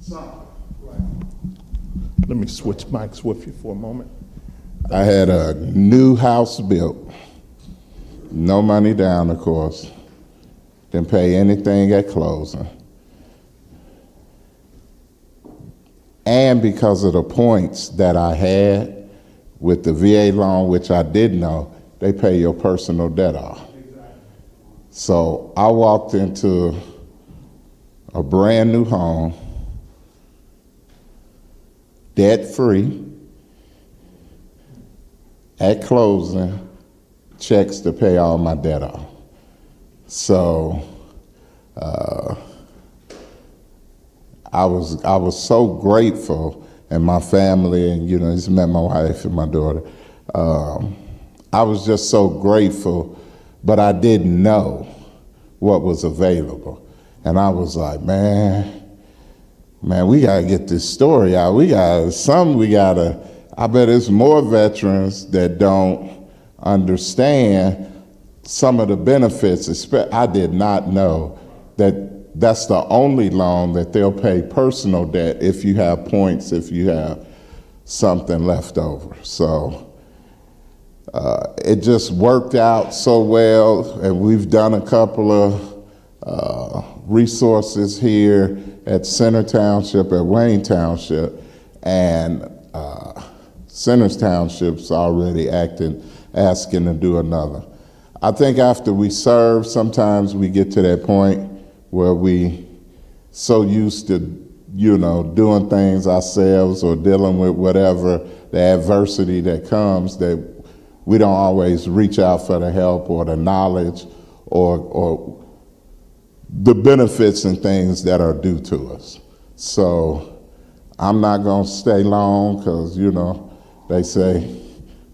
Let me switch mics with you for a moment. I had a new house built, no money down, of course. Didn't pay anything at closing. And because of the points that I had with the VA loan, which I did know, they pay your personal debt off. So I walked into a brand new home, debt-free, at closing, checks to pay all my debt off. So I was so grateful, and my family, and just met my wife and my daughter. I was just so grateful, but I didn't know what was available. And I was like, man, we gotta get this story out. I bet it's more veterans that don't understand some of the benefits. I did not know that that's the only loan that they'll pay personal debt if you have points, if you have something left over. So it just worked out so well, and we've done a couple of resources here at Center Township, at Wayne Township, and Centers Township's already asking to do another. I think after we serve, sometimes we get to that point where we so used to, doing things ourselves or dealing with whatever the adversity that comes, that we don't always reach out for the help or the knowledge or the benefits and things that are due to us. So I'm not gonna stay long because, they say,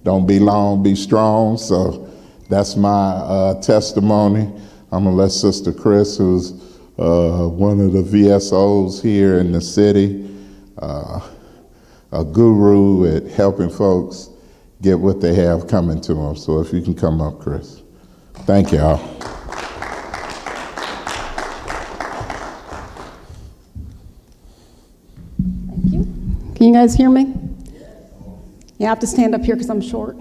don't be long, be strong. So that's my testimony. I'm gonna let Sister Chris, who's one of the VSOs here in the city, a guru at helping folks get what they have coming to them. So if you can come up, Chris. Thank y'all. Thank you. Can you guys hear me? Yeah, I have to stand up here because I'm short.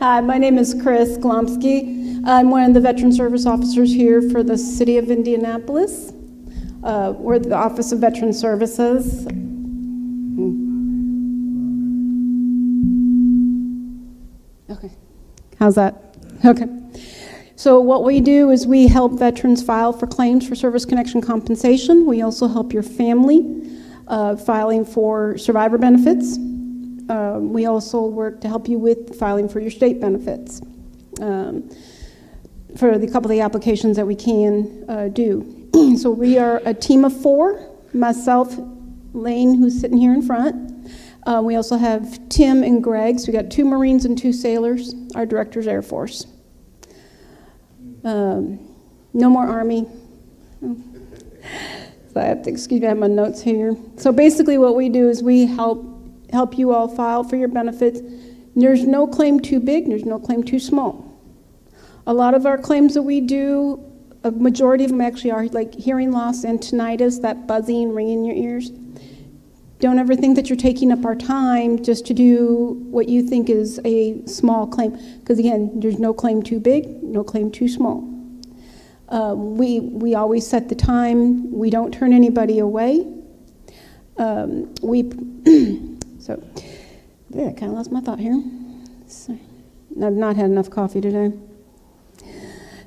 Hi, my name is Chris Glomsky. I'm one of the Veteran Service Officers here for the City of Indianapolis. We're the Office of Veteran Services. Okay, how's that? Okay. So what we do is we help veterans file for claims for service connection compensation. We also help your family filing for survivor benefits. We also work to help you with filing for your state benefits for the couple of the applications that we can do. So we are a team of 4, myself, Lane, who's sitting here in front. We also have Tim and Greg, so we got 2 Marines and 2 sailors. Our director's Air Force. No more Army. So I have to, excuse me, I have my notes here. So basically what we do is we help you all file for your benefits. There's no claim too big, there's no claim too small. A lot of our claims that we do, a majority of them actually are like hearing loss and tinnitus, that buzzing, ringing in your ears. Don't ever think that you're taking up our time just to do what you think is a small claim. Because again, there's no claim too big, no claim too small. We always set the time. We don't turn anybody away. So, yeah, I kind of lost my thought here. Sorry. I've not had enough coffee today.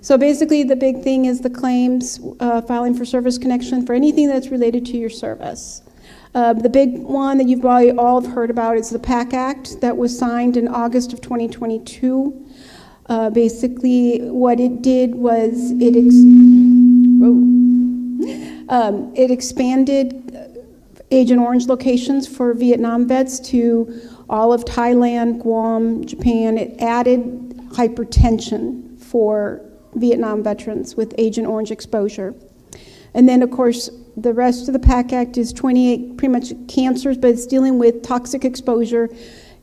So basically the big thing is the claims, filing for service connection for anything that's related to your service. The big one that you've probably all heard about is the PAC Act that was signed in August of 2022. Basically what it did was it expanded Agent Orange locations for Vietnam vets to all of Thailand, Guam, Japan. It added hypertension for Vietnam veterans with Agent Orange exposure. And then, of course, the rest of the PAC Act is 28 pretty much cancers, but it's dealing with toxic exposure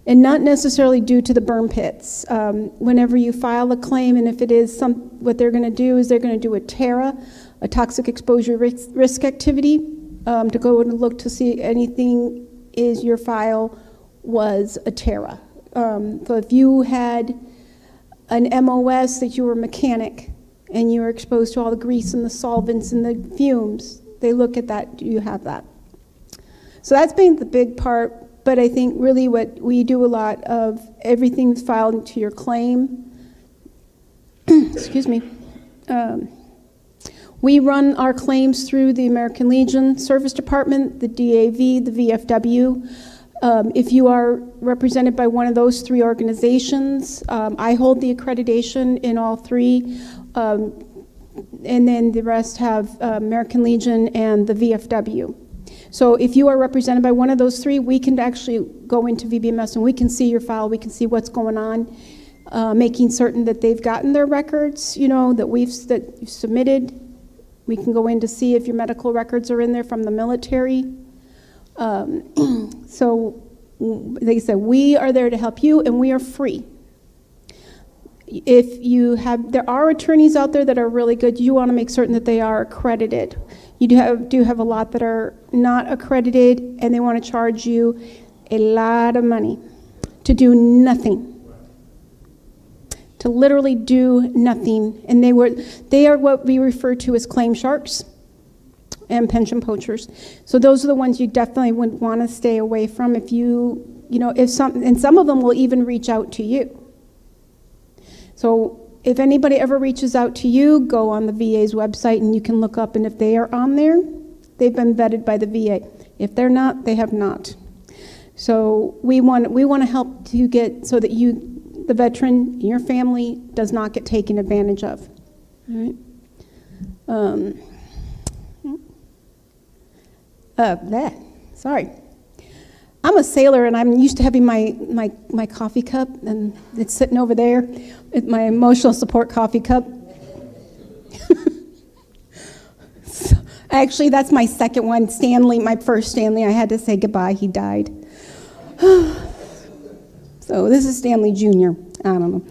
and not necessarily due to the burn pits. Whenever you file a claim, and if it is what they're going to do is they're going to do a TARA, a toxic exposure risk activity. to go and look to see anything is your file was a Terra. So if you had an MOS that you were a mechanic and you were exposed to all the grease and the solvents and the fumes, they look at that, do you have that? So that's been the big part, but I think really what we do a lot of, everything's filed into your claim. Excuse me. We run our claims through the American Legion Service Department, the DAV, the VFW. If you are represented by one of those three organizations, I hold the accreditation in all three, and then the rest have American Legion and the VFW. So if you are represented by one of those three, we can actually go into VBMS and we can see your file, we can see what's going on, making certain that they've gotten their records, you know, that you've submitted. We can go in to see if your medical records are in there from the military. So, like I said, we are there to help you, and we are free. If you have, there are attorneys out there that are really good. You want to make certain that they are accredited. You do have a lot that are not accredited, and they want to charge you a lot of money to do nothing. To literally do nothing, and they are what we refer to as claim sharks and pension poachers. So those are the ones you definitely would want to stay away from. If some of them will even reach out to you. So if anybody ever reaches out to you, go on the VA's website and you can look up, and if they are on there, they've been vetted by the VA. If they're not, they have not. So we want to help to get so that the veteran, your family, does not get taken advantage of. All right. Sorry. I'm a sailor, and I'm used to having my coffee cup, and it's sitting over there. It's my emotional support coffee cup. Actually, that's my second one. Stanley, my first Stanley, I had to say goodbye. He died. So this is Stanley Jr. I don't know.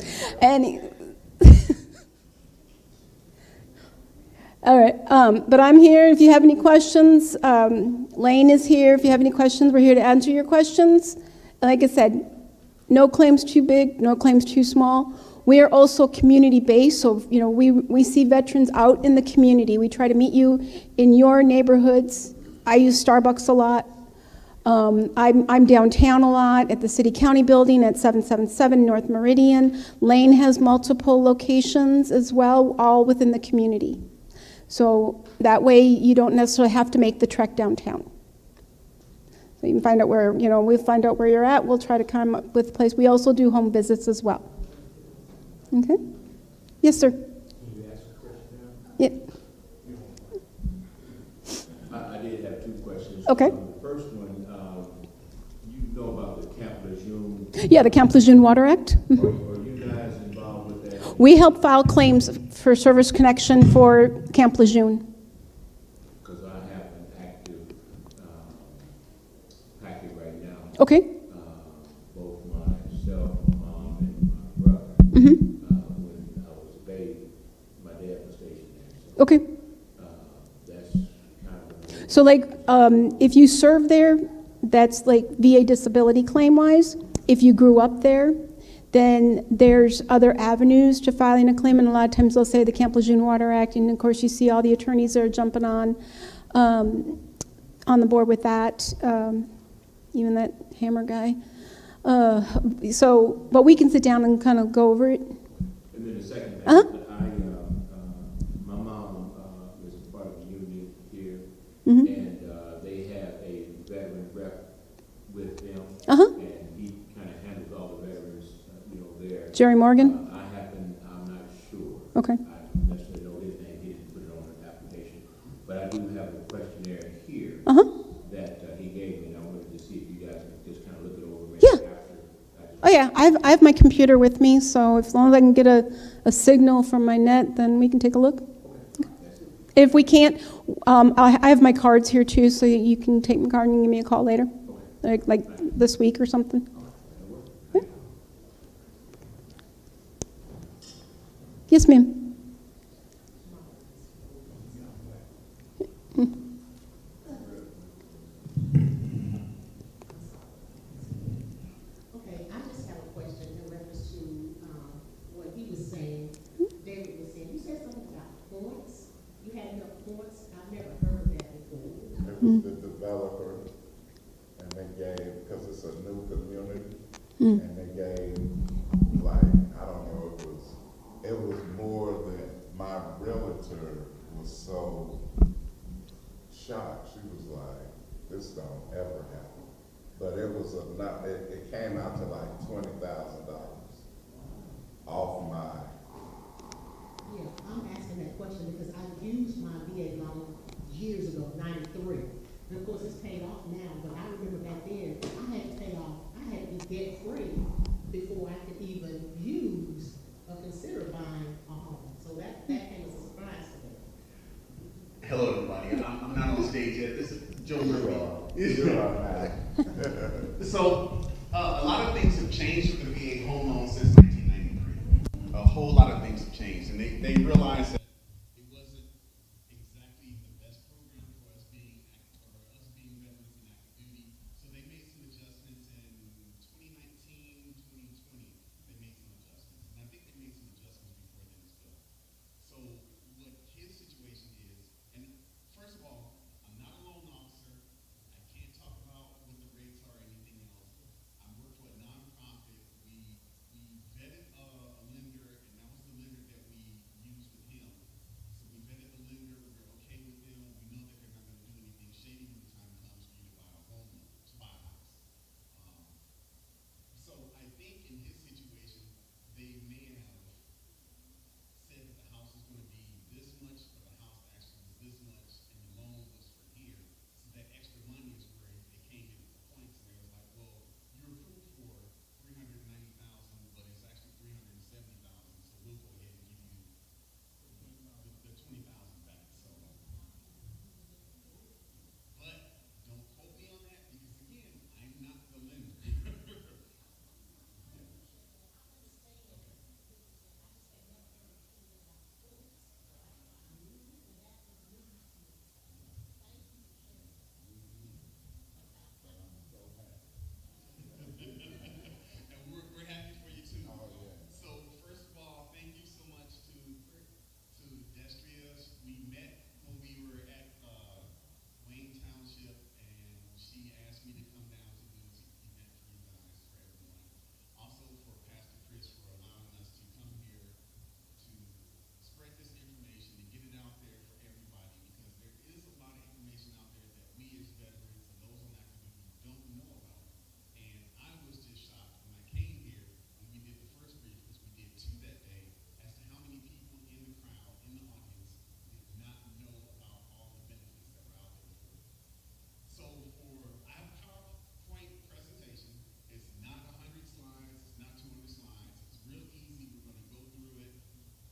All right, but I'm here if you have any questions. Lane is here if you have any questions. We're here to answer your questions. Like I said, no claims too big, no claims too small. We are also community-based, so we see veterans out in the community. We try to meet you in your neighborhoods. I use Starbucks a lot. I'm downtown a lot at the City County Building at 777 North Meridian. Lane has multiple locations as well, all within the community. So that way you don't necessarily have to make the trek downtown. So you can find out where, we'll find out where you're at. We'll try to come up with a place. We also do home visits as well. Okay? Yes, sir. Can you ask a question now? Yeah. I did have two questions. Okay. The first one, you know about the Camp Lejeune. Yeah, the Camp Lejeune Water Act. Are you guys involved with that? We help file claims for service connection for Camp Lejeune. Because I have an active packet right now. Okay. Both myself, my mom, and my brother. Mm-hmm. When I was a baby, my dad was stationed there. So, Okay. that's kind of. So if you serve there, that's like VA disability claim wise. If you grew up there, then there's other avenues to filing a claim, and a lot of times they'll say the Camp Lejeune Water Act, and of course you see all the attorneys that are jumping on the board with that, even that Hammer guy. But we can sit down and kind of go over it. And then the second thing, Uh-huh. my mom was a part of the union here, Mm-hmm. and they have a veteran rep with them, Uh-huh. and he kind of handles all the veterans, there. Jerry Morgan? I'm not sure. Okay. I don't necessarily know his name, he didn't put it on an application, but I do have a questionnaire here Uh-huh. that he gave me, and I wanted to see if you guys could just kind of look it over maybe Yeah. after. Oh yeah, I have my computer with me, so as long as I can get a signal from my net, then we can take a look. If we can't, I have my cards here too, so you can take my card and give me a call later, like this week or something. Yeah. Yes, ma'am. and they gave, like, I don't know, it was more than, my realtor was so shocked. She was like, this don't ever happen. But it was it came out to like $20,000 off my. Yeah, I'm asking that question because I used my VA loan years ago, '93. And of course, it's paid off now, but I remember back then, I had to pay off, I had to be debt free before I could even use or consider buying a home. So that came as a surprise to me. Hello, everybody. I'm not on stage yet. This is Joe Murray. So, a lot of things have changed with the VA home loan since 1993. A whole lot of things have changed, and they realized that it wasn't exactly the best program for us being veterans in active duty. So they made some adjustments in 2019, 2020. They made some adjustments, and I think they made some adjustments before then as well. So what his situation is, and first of all, I'm not a loan officer. I can't talk about what the rates are or anything else. I work for a nonprofit. We vetted a lender, and that was the lender that we used with him. So we vetted the lender. We're okay with them. We know that they're not going to do anything shady when the time comes for you to buy a home, to buy a house. So I think in his situation, they may have said that the house is going to be this much, but the house actually was this much, and the loan was for here. So that extra money is where they came in with the points, and they were like, well, you're approved for $390,000, but it's actually $370,000. So we'll go ahead and give you the $20,000 back. So, but don't quote me on that because again, I'm not the lender. And we're happy for you too. So first of all, thank you so much to Destria. We met when we were at Wayne Township, and she asked me to come down to do this event for you guys, for everyone. Also for Pastor Chris for allowing us to come here to spread this information and get it out there for everybody, because there is a lot of information out there that we as veterans and those on active duty don't know about. And I was just shocked when I came here when we did the first brief, because we did two that day, as to how many people in the crowd, in the audience, did not know about all the benefits that were out there for them. So I have a PowerPoint presentation. It's not 100 slides, it's not 200 slides. It's real easy. We're going to go through it.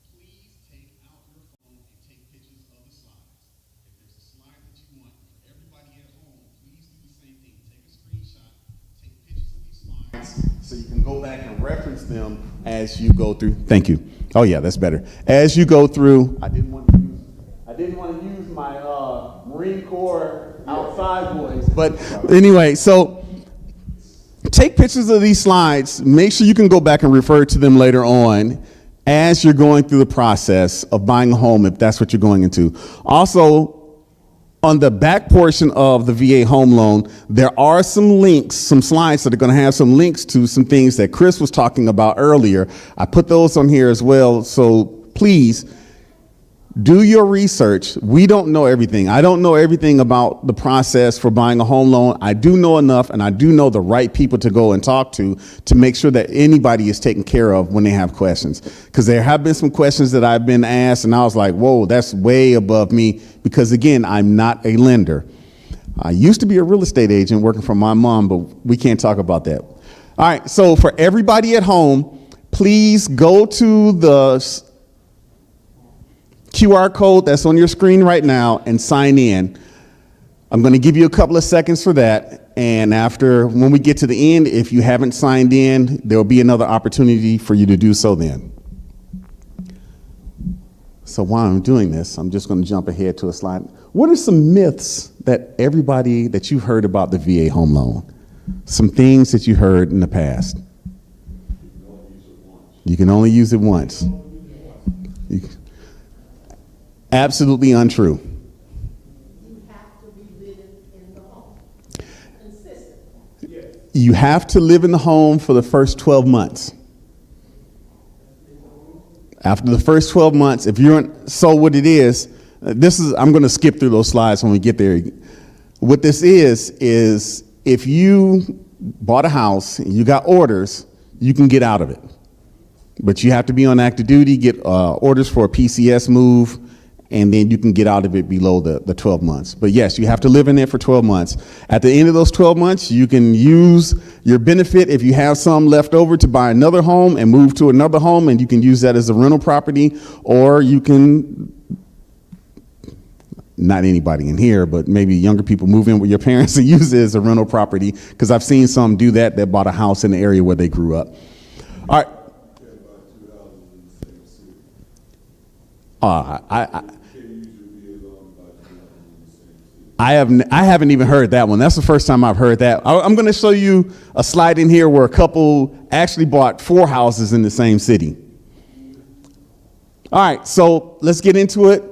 Please take out your phone and take pictures of the slides. If there's a slide that you want, for everybody at home, please do the same thing. Take a screenshot, take pictures of these slides so you can go back and reference them as you go through. Thank you. Oh yeah, that's better. As you go through, I didn't want to use my Marine Corps outside voice, but anyway, so take pictures of these slides. Make sure you can go back and refer to them later on as you're going through the process of buying a home, if that's what you're going into. Also, on the back portion of the VA home loan, there are some links, some slides that are going to have some links to some things that Chris was talking about earlier. I put those on here as well, so please do your research. We don't know everything. I don't know everything about the process for buying a home loan. I do know enough, and I do know the right people to go and talk to make sure that anybody is taken care of when they have questions. Because there have been some questions that I've been asked, and I was like, whoa, that's way above me, because again, I'm not a lender. I used to be a real estate agent working for my mom, but we can't talk about that. All right, so for everybody at home, please go to the QR code that's on your screen right now and sign in. I'm going to give you a couple of seconds for that. And when we get to the end, if you haven't signed in, there will be another opportunity for you to do so then. So while I'm doing this, I'm just going to jump ahead to a slide. What are some myths that you've heard about the VA home loan? Some things that you heard in the past. You can only use it once. Absolutely untrue. You have to be living in the home consistently. you have to live in the home for the first 12 months. After the first 12 months, if you're so what it is, I'm going to skip through those slides when we get there. What this is if you bought a house and you got orders, you can get out of it. But you have to be on active duty, get orders for a PCS move, and then you can get out of it below the 12 months. But yes, you have to live in there for 12 months. At the end of those 12 months, you can use your benefit if you have some left over to buy another home and move to another home, and you can use that as a rental property, or you can, not anybody in here, but maybe younger people move in with your parents and use it as a rental property, because I've seen some do that bought a house in the area where they grew up. All right. I haven't even heard that one. That's the first time I've heard that. I'm going to show you a slide in here where a couple actually bought 4 houses in the same city. All right, so let's get into it.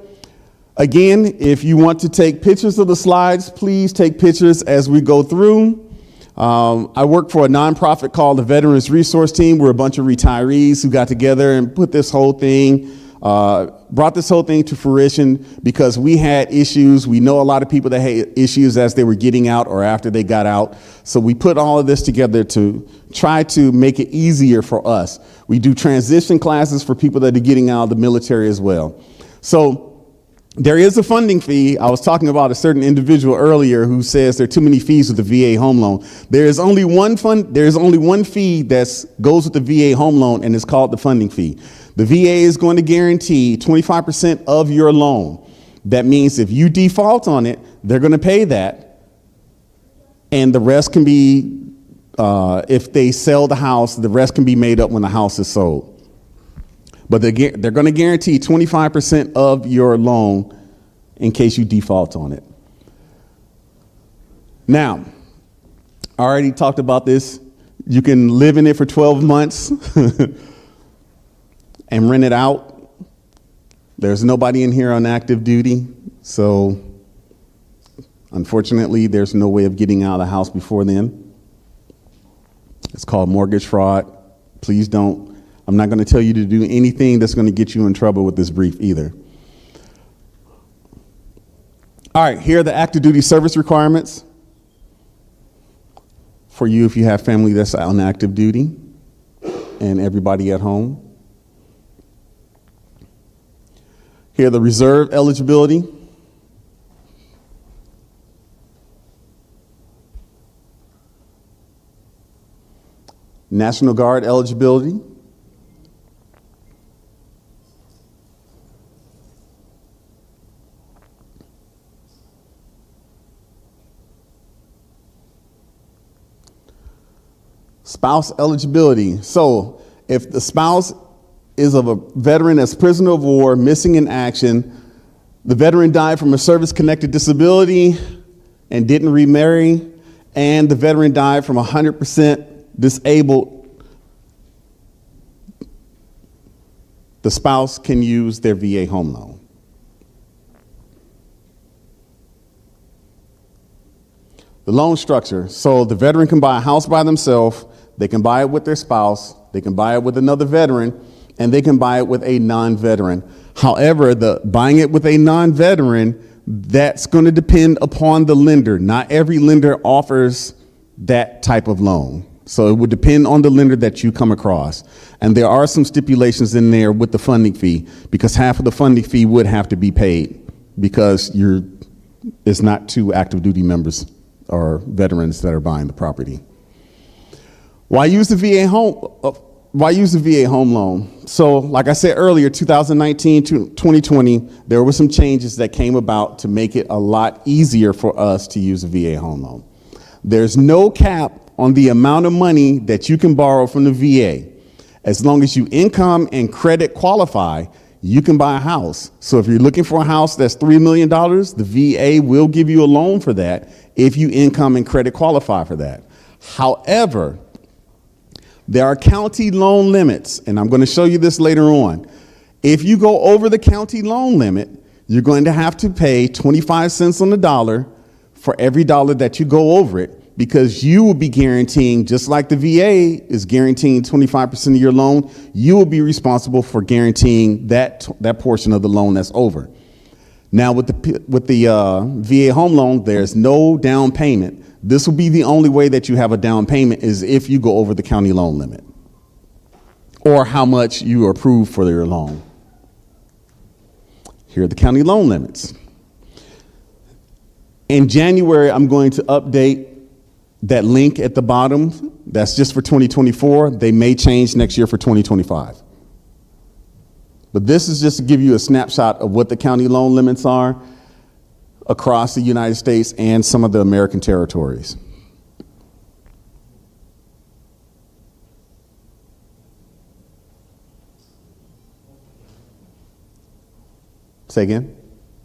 Again, if you want to take pictures of the slides, please take pictures as we go through. I work for a nonprofit called the Veterans Resource Team. We're a bunch of retirees who got together and put this whole thing, brought this whole thing to fruition because we had issues. We know a lot of people that had issues as they were getting out or after they got out. So we put all of this together to try to make it easier for us. We do transition classes for people that are getting out of the military as well. So there is a funding fee. I was talking about a certain individual earlier who says there are too many fees with the VA home loan. There's only one fee that goes with the VA home loan, and it's called the funding fee. The VA is going to guarantee 25% of your loan. That means if you default on it, they're going to pay that, and the rest can be, if they sell the house, the rest can be made up when the house is sold. But they're going to guarantee 25% of your loan in case you default on it. Now, I already talked about this. You can live in it for 12 months and rent it out. There's nobody in here on active duty, so unfortunately, there's no way of getting out of the house before then. It's called mortgage fraud. Please don't. I'm not going to tell you to do anything that's going to get you in trouble with this brief either. All right, here are the active duty service requirements for you if you have family that's on active duty and everybody at home. Here are the reserve eligibility. National Guard eligibility. Spouse eligibility. So if the spouse is of a veteran that's prisoner of war, missing in action, the veteran died from a service-connected disability and didn't remarry, and the veteran died from 100% disabled, the spouse can use their VA home loan. The loan structure. So the veteran can buy a house by themselves, they can buy it with their spouse, they can buy it with another veteran, and they can buy it with a non-veteran. However, buying it with a non-veteran, that's going to depend upon the lender. Not every lender offers that type of loan. So it would depend on the lender that you come across. And there are some stipulations in there with the funding fee, because half of the funding fee would have to be paid because it's not 2 active duty members or veterans that are buying the property. Why use the VA home loan? So like I said earlier, 2019 to 2020, there were some changes that came about to make it a lot easier for us to use a VA home loan. There's no cap on the amount of money that you can borrow from the VA. As long as you income and credit qualify, you can buy a house. So if you're looking for a house that's $3 million, the VA will give you a loan for that if you income and credit qualify for that. However, there are county loan limits, and I'm going to show you this later on. If you go over the county loan limit, you're going to have to pay 25 cents on the dollar for every dollar that you go over it, because you will be guaranteeing, just like the VA is guaranteeing 25% of your loan, you will be responsible for guaranteeing that portion of the loan that's over. Now with the VA home loan, there's no down payment. This will be the only way that you have a down payment is if you go over the county loan limit or how much you are approved for your loan. Here are the county loan limits. In January, I'm going to update that link at the bottom. That's just for 2024. They may change next year for 2025. But this is just to give you a snapshot of what the county loan limits are across the United States and some of the American territories. Say again?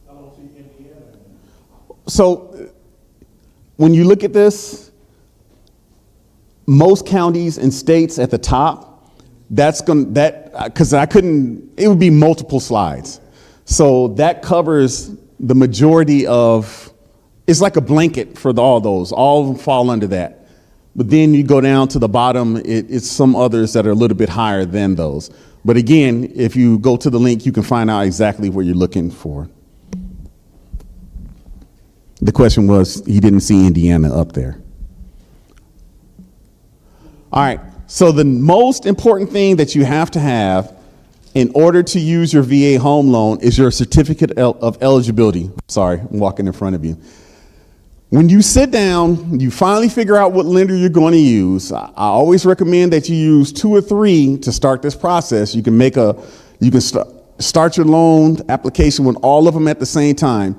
I don't see Indiana. So when you look at this, most counties and states at the top, because it would be multiple slides. So that covers the majority of, it's like a blanket for all those, all fall under that. But then you go down to the bottom, it's some others that are a little bit higher than those. But again, if you go to the link, you can find out exactly what you're looking for. The question was, he didn't see Indiana up there. All right, so the most important thing that you have to have in order to use your VA home loan is your certificate of eligibility. Sorry, I'm walking in front of you. When you sit down, you finally figure out what lender you're going to use. I always recommend that you use 2 or 3 to start this process. You can start your loan application with all of them at the same time.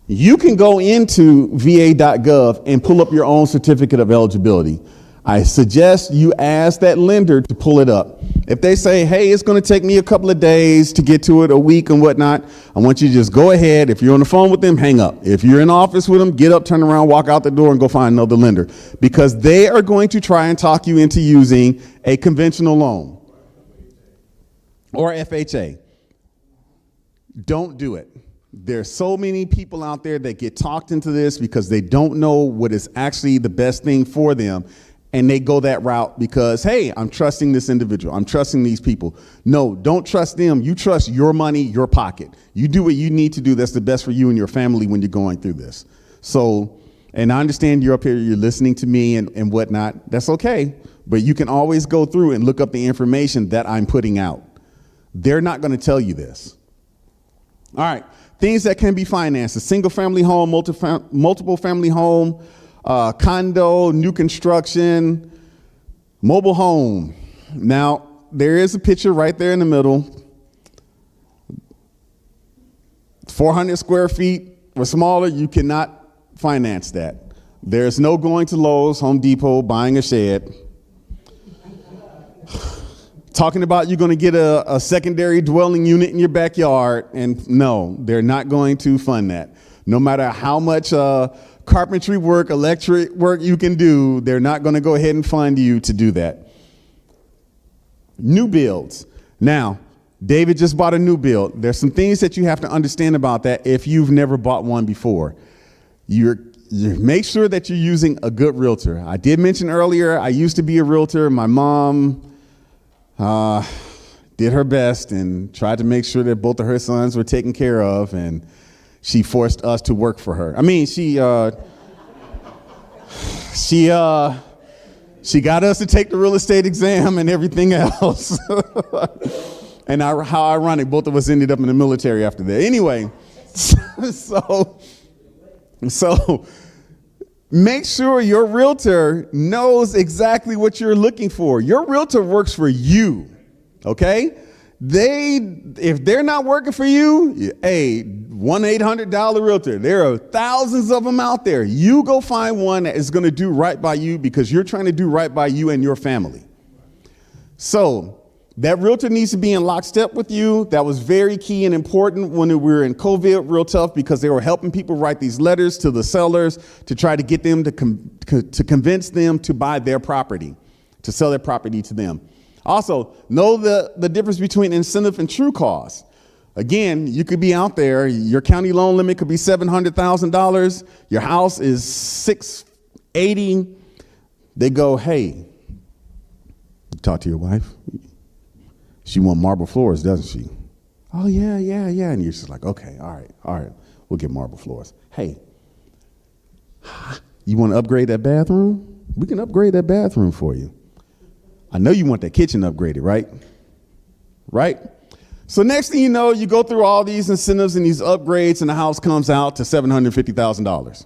You can go into va.gov and pull up your own certificate of eligibility. I suggest you ask that lender to pull it up. If they say, hey, it's going to take me a couple of days to get to it, a week and whatnot, I want you to just go ahead. If you're on the phone with them, hang up. If you're in office with them, get up, turn around, walk out the door and go find another lender, because they are going to try and talk you into using a conventional loan or FHA. Don't do it. There's so many people out there that get talked into this because they don't know what is actually the best thing for them. And they go that route because, hey, I'm trusting this individual. I'm trusting these people. No, don't trust them. You trust your money, your pocket. You do what you need to do that's the best for you and your family when you're going through this. So, and I understand you're up here, you're listening to me and whatnot. That's okay. But you can always go through and look up the information that I'm putting out. They're not going to tell you this. All right. Things that can be financed: a single family home, multiple family home, condo, new construction, mobile home. Now, there is a picture right there in the middle. 400 square feet or smaller, you cannot finance that. There's no going to Lowe's, Home Depot, buying a shed. Talking about you're going to get a secondary dwelling unit in your backyard, and no, they're not going to fund that. No matter how much carpentry work, electric work you can do, they're not going to go ahead and fund you to do that. New builds. Now, David just bought a new build. There's some things that you have to understand about that if you've never bought one before. You make sure that you're using a good realtor. I did mention earlier, I used to be a realtor. My mom did her best and tried to make sure that both of her sons were taken care of, and she forced us to work for her. I mean, she got us to take the real estate exam and everything else. And how ironic, both of us ended up in the military after that. Anyway, so make sure your realtor knows exactly what you're looking for. Your realtor works for you, okay? If they're not working for you, hey, $1-800 realtor. There are thousands of them out there. You go find one that is going to do right by you because you're trying to do right by you and your family. So that realtor needs to be in lockstep with you. That was very key and important when we were in COVID, real tough, because they were helping people write these letters to the sellers to try to get them to convince them to buy their property, to sell their property to them. Also, know the difference between incentive and true cost. Again, you could be out there, your county loan limit could be $700,000. Your house is 80, they go, hey, you talk to your wife? She want marble floors, doesn't she? Oh, yeah. And you're just like, okay, all right, we'll get marble floors. Hey, you want to upgrade that bathroom? We can upgrade that bathroom for you. I know you want that kitchen upgraded, right? Right? So next thing you know, you go through all these incentives and these upgrades, and the house comes out to $750,000.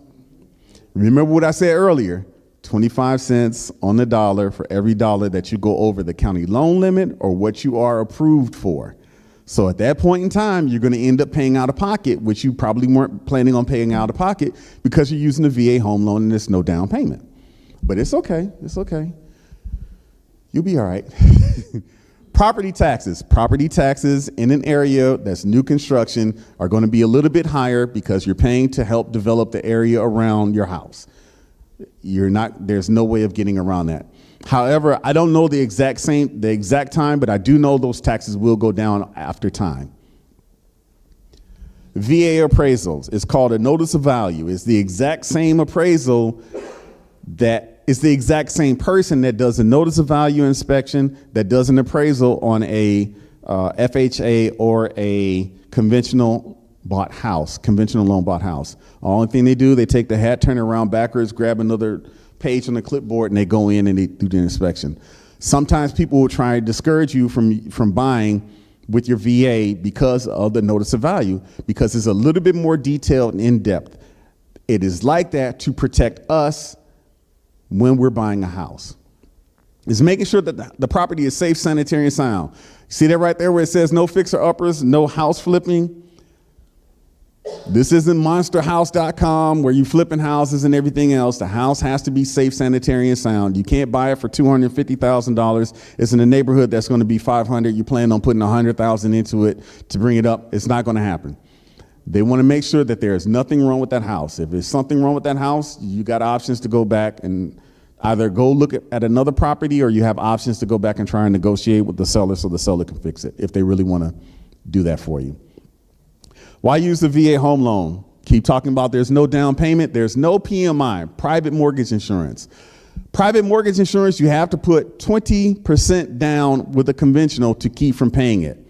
Remember what I said earlier, 25 cents on the dollar for every dollar that you go over the county loan limit or what you are approved for. So at that point in time, you're going to end up paying out of pocket, which you probably weren't planning on paying out of pocket because you're using the VA home loan and there's no down payment. But it's okay. It's okay. You'll be all right. Property taxes. Property taxes in an area that's new construction are going to be a little bit higher because you're paying to help develop the area around your house. There's no way of getting around that. However, I don't know the exact time, but I do know those taxes will go down after time. VA appraisals. It's called a notice of value. It's the exact same appraisal that is the exact same person that does a notice of value inspection, that does an appraisal on a FHA or a conventional loan bought house. Only thing they do, they take the hat, turn it around backwards, grab another page on the clipboard, and they go in and they do the inspection. Sometimes people will try to discourage you from buying with your VA because of the notice of value, because it's a little bit more detailed and in-depth. It is like that to protect us when we're buying a house. It's making sure that the property is safe, sanitary, and sound. See that right there where it says no fixer-uppers, no house flipping? This isn't monsterhouse.com where you flipping houses and everything else. The house has to be safe, sanitary, and sound. You can't buy it for $250,000. It's in a neighborhood that's going to be $500,000. You plan on putting $100,000 into it to bring it up. It's not going to happen. They want to make sure that there is nothing wrong with that house. If there's something wrong with that house, you got options to go back and either go look at another property, or you have options to go back and try and negotiate with the seller so the seller can fix it if they really want to do that for you. Why use the VA home loan? Keep talking about there's no down payment. There's no PMI, private mortgage insurance. Private mortgage insurance, you have to put 20% down with a conventional to keep from paying it.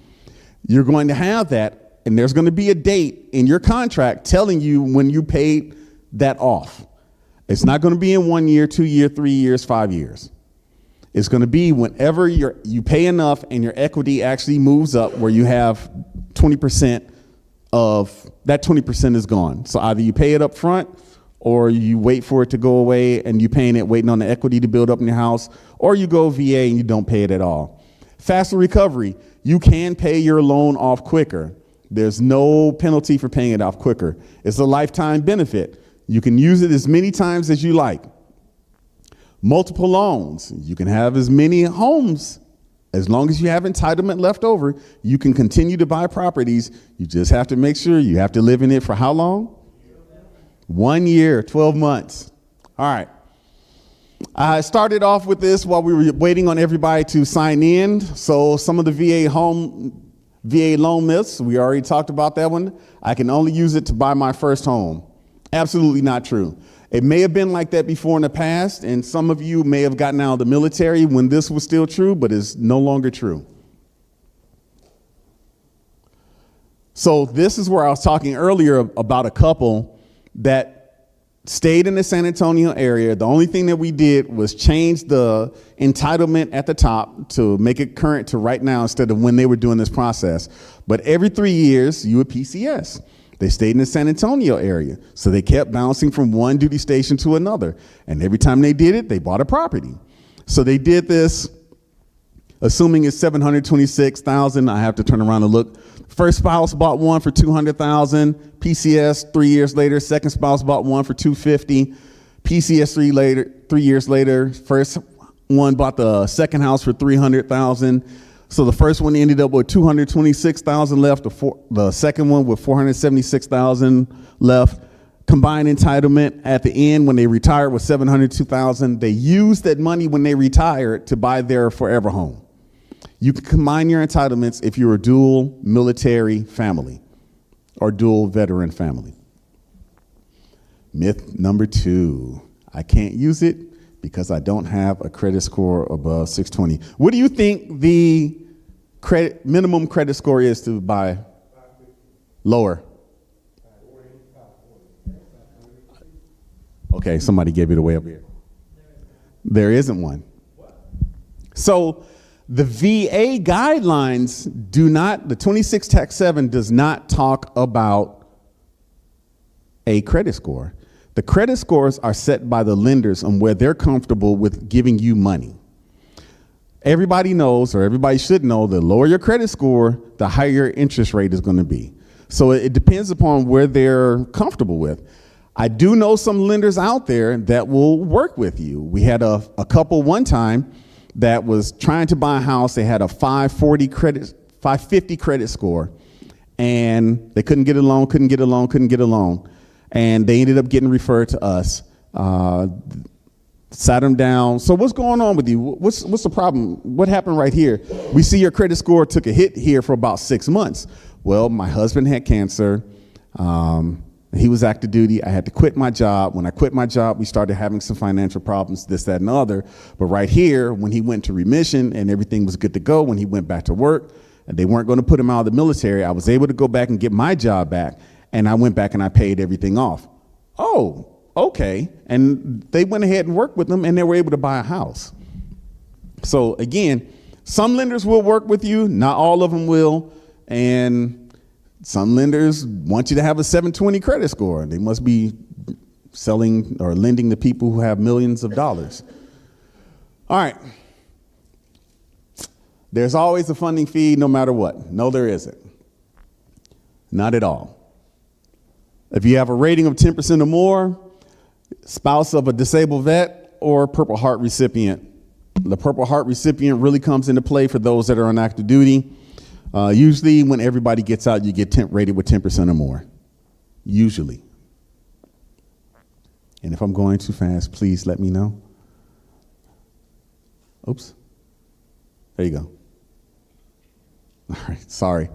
You're going to have that, and there's going to be a date in your contract telling you when you paid that off. It's not going to be in 1 year, 2 years, 3 years, 5 years. It's going to be whenever you pay enough and your equity actually moves up where you have 20% of that 20% is gone. So either you pay it up front, or you wait for it to go away and you paying it, waiting on the equity to build up in your house, or you go VA and you don't pay it at all. Faster recovery. You can pay your loan off quicker. There's no penalty for paying it off quicker. It's a lifetime benefit. You can use it as many times as you like. Multiple loans. You can have as many homes. As long as you have entitlement left over, you can continue to buy properties. You just have to make sure you have to live in it for how long? 1 year, 12 months. All right. I started off with this while we were waiting on everybody to sign in. So some of the VA loan myths, we already talked about that one. I can only use it to buy my first home. Absolutely not true. It may have been like that before in the past, and some of you may have gotten out of the military when this was still true, but it's no longer true. So this is where I was talking earlier about a couple that stayed in the San Antonio area. The only thing that we did was change the entitlement at the top to make it current to right now instead of when they were doing this process. But every 3 years, you would PCS. They stayed in the San Antonio area, so they kept bouncing from one duty station to another. And every time they did it, they bought a property. So they did this, assuming it's $726,000. I have to turn around and look. First spouse bought one for $200,000. PCS 3 years later. Second spouse bought one for $250,000. PCS 3 years later. First one bought the second house for $300,000. So the first one ended up with $226,000 left. The second one with $476,000 left. Combined entitlement at the end when they retired was $702,000. They used that money when they retired to buy their forever home. You can combine your entitlements if you're a dual military family or dual veteran family. Myth number 2. I can't use it because I don't have a credit score above 620. What do you think the minimum credit score is to buy? Lower. Okay, somebody gave it away up here. There isn't one. So the VA guidelines do not, the 26 Tax 7 does not talk about a credit score. The credit scores are set by the lenders on where they're comfortable with giving you money. Everybody knows, or everybody should know, the lower your credit score, the higher your interest rate is going to be. So it depends upon where they're comfortable with. I do know some lenders out there that will work with you. We had a couple one time that was trying to buy a house. They had a 550 credit score, and they couldn't get a loan, couldn't get a loan. And they ended up getting referred to us, sat them down. So what's going on with you? What's the problem? What happened right here? We see your credit score took a hit here for about 6 months. Well, my husband had cancer. He was active duty. I had to quit my job. When I quit my job, we started having some financial problems, this, that, and the other. But right here, when he went to remission and everything was good to go, when he went back to work, and they weren't going to put him out of the military, I was able to go back and get my job back. And I went back and I paid everything off. Oh, okay. And they went ahead and worked with them, and they were able to buy a house. So again, some lenders will work with you. Not all of them will. And some lenders want you to have a 720 credit score. They must be selling or lending to people who have millions of dollars. All right. There's always a funding fee no matter what. No, there isn't. Not at all. If you have a rating of 10% or more, spouse of a disabled vet, or Purple Heart recipient. The Purple Heart recipient really comes into play for those that are on active duty. Usually when everybody gets out, you get rated with 10% or more. Usually. And if I'm going too fast, please let me know. Oops. There you go. All right, sorry.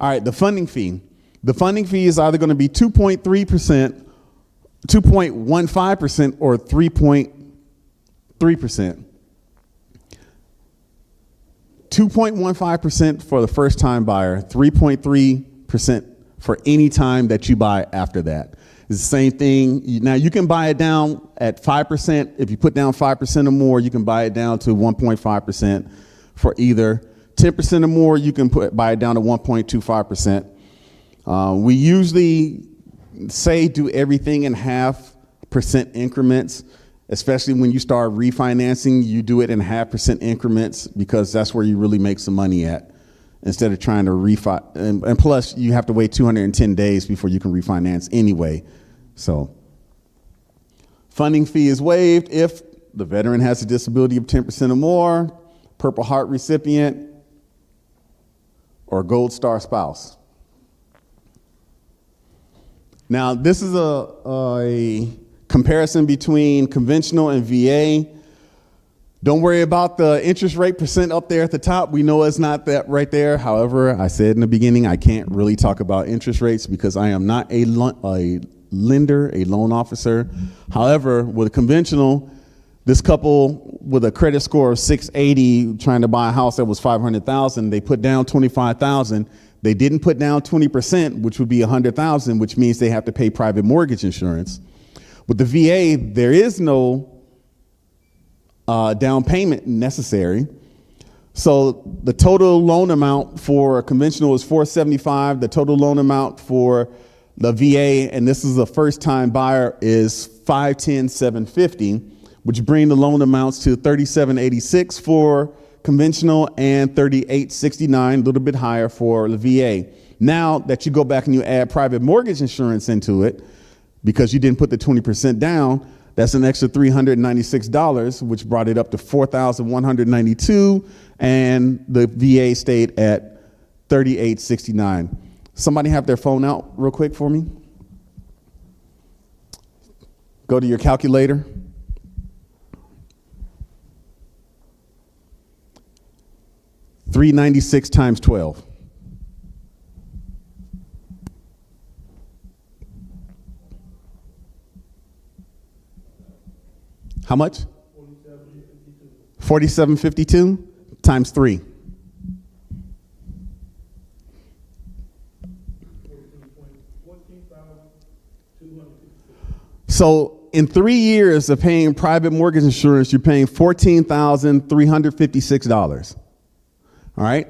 All right, the funding fee. The funding fee is either going to be 2.3%, 2.15%, or 3.3%. 2.15% for the first time buyer, 3.3% for any time that you buy after that. It's the same thing. Now you can buy it down at 5%. If you put down 5% or more, you can buy it down to 1.5% for either 10% or more. You can buy it down to 1.25%. We usually say do everything in 0.5% increments, especially when you start refinancing. You do it in 0.5% increments because that's where you really make some money at, instead of trying to refi. And plus, you have to wait 210 days before you can refinance anyway. So funding fee is waived if the veteran has a disability of 10% or more, Purple Heart recipient, or Gold Star spouse. Now, this is a comparison between conventional and VA. Don't worry about the interest rate percent up there at the top. We know it's not that right there. However, I said in the beginning, I can't really talk about interest rates because I am not a lender, a loan officer. However, with conventional, this couple with a credit score of 680 trying to buy a house that was $500,000, they put down $25,000. They didn't put down 20%, which would be $100,000, which means they have to pay private mortgage insurance. With the VA, there is no down payment necessary. So the total loan amount for conventional is $475. The total loan amount for the VA, and this is a first-time buyer, is $510,750, which bring the loan amounts to $3786 for conventional and $3869, a little bit higher for the VA. Now that you go back and you add private mortgage insurance into it, because you didn't put the 20% down, that's an extra $396, which brought it up to $4,192, and the VA stayed at $3869. Somebody have their phone out real quick for me. Go to your calculator. $396 times 12. How much? 4752 times 3. So in 3 years of paying private mortgage insurance, you're paying $14,356. All right?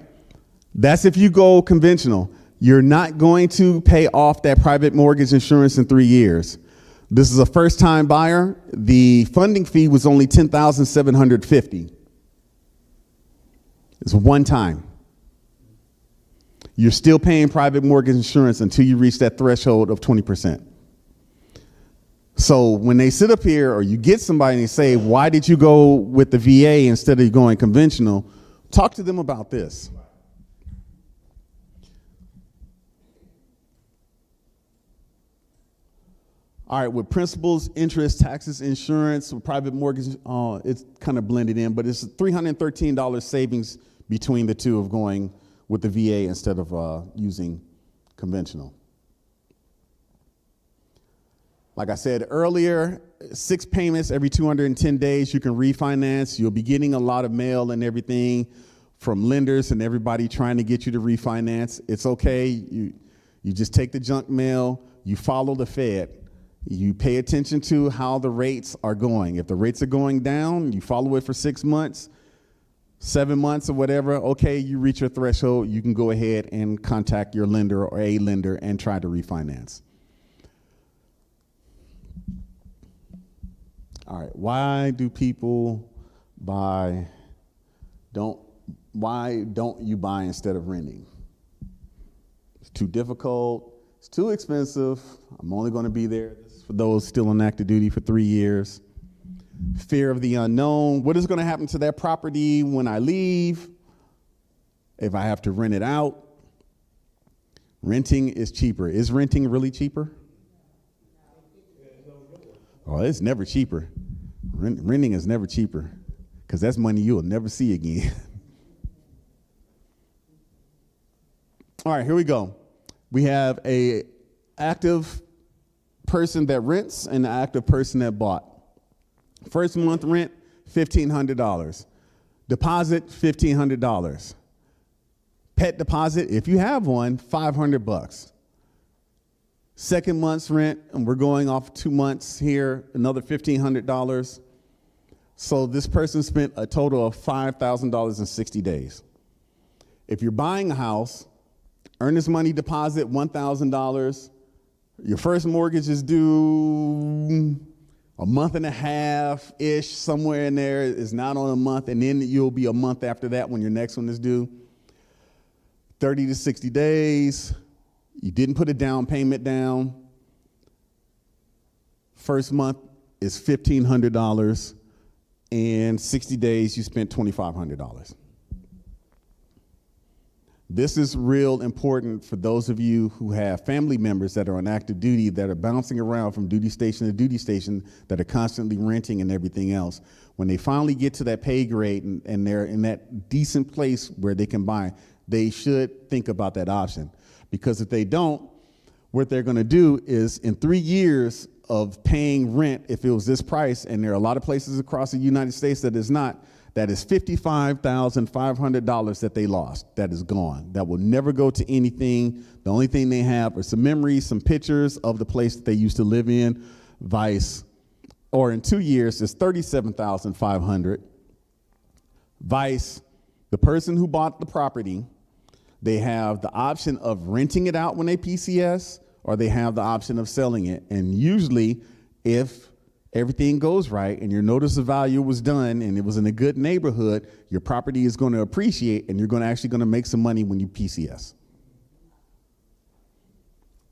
That's if you go conventional. You're not going to pay off that private mortgage insurance in 3 years. This is a first-time buyer. The funding fee was only $10,750. It's one time. You're still paying private mortgage insurance until you reach that threshold of 20%. So when they sit up here or you get somebody and they say, why did you go with the VA instead of going conventional? Talk to them about this. All right, with principals, interest, taxes, insurance, with private mortgage, it's kind of blended in, but it's $313 savings between the two of going with the VA instead of using conventional. Like I said earlier, 6 payments every 210 days. You can refinance. You'll be getting a lot of mail and everything from lenders and everybody trying to get you to refinance. It's okay. You just take the junk mail. You follow the Fed. You pay attention to how the rates are going. If the rates are going down, you follow it for 6 months, 7 months or whatever. Okay, you reach your threshold. You can go ahead and contact your lender or a lender and try to refinance. All right, why do people buy, why don't you buy instead of renting? It's too difficult, it's too expensive, I'm only gonna be there, this is for those still on active duty for 3 years. Fear of the unknown, what is gonna happen to that property when I leave? If I have to rent it out? Renting is cheaper. Is renting really cheaper? Oh, it's never cheaper. Renting is never cheaper because that's money you'll never see again. All right, here we go. We have a active person that rents and an active person that bought. First month rent, $1,500. Deposit, $1,500. Pet deposit, if you have one, $500. Second month's rent, and we're going off 2 months here, another $1,500. So this person spent a total of $5,000 in 60 days. If you're buying a house, earnest money deposit, $1,000. Your first mortgage is due a month and a half-ish, somewhere in there. It's not on a month, and then you'll be a month after that when your next one is due. 30 to 60 days. You didn't put a down payment down. First month is $1,500, and 60 days you spent $2,500. This is real important for those of you who have family members that are on active duty that are bouncing around from duty station to duty station, that are constantly renting and everything else. When they finally get to that pay grade and they're in that decent place where they can buy, they should think about that option. Because if they don't, what they're going to do is in 3 years of paying rent, if it was this price, and there are a lot of places across the United States that is not, that is $55,500 that they lost. That is gone. That will never go to anything. The only thing they have are some memories, some pictures of the place that they used to live in, vice. Or in 2 years, it's $37,500. Vice, the person who bought the property, they have the option of renting it out when they PCS, or they have the option of selling it. And usually, if everything goes right and your notice of value was done and it was in a good neighborhood, your property is going to appreciate and you're actually going to make some money when you PCS.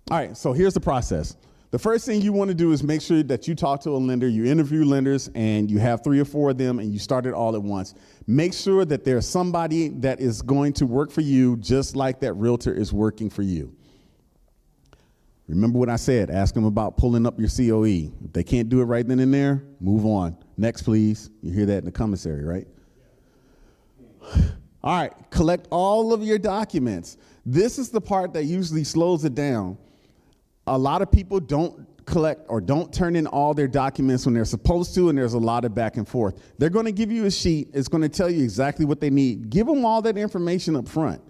All right, so here's the process. The first thing you want to do is make sure that you talk to a lender, you interview lenders, and you have 3 or 4 of them, and you start it all at once. Make sure that there's somebody that is going to work for you just like that realtor is working for you. Remember what I said, ask them about pulling up your COE. If they can't do it right then and there, move on. Next, please. You hear that in the commissary, right? All right, collect all of your documents. This is the part that usually slows it down. A lot of people don't collect or don't turn in all their documents when they're supposed to, and there's a lot of back and forth. They're going to give you a sheet. It's going to tell you exactly what they need. Give them all that information up front,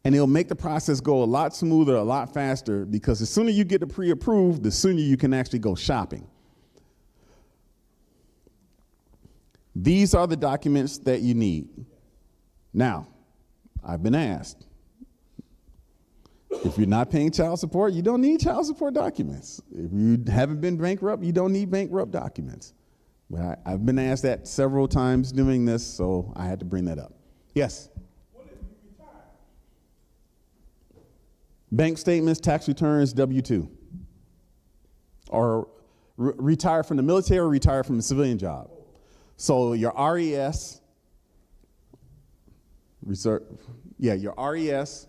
and it'll make the process go a lot smoother, a lot faster, because the sooner you get it pre-approved, the sooner you can actually go shopping. These are the documents that you need. Now, I've been asked, if you're not paying child support, you don't need child support documents. If you haven't been bankrupt, you don't need bankrupt documents. But I've been asked that several times doing this, so I had to bring that up. Yes? What if you retire? Bank statements, tax returns, W-2. Or retire from the military or retire from a civilian job. So your RES, your RES,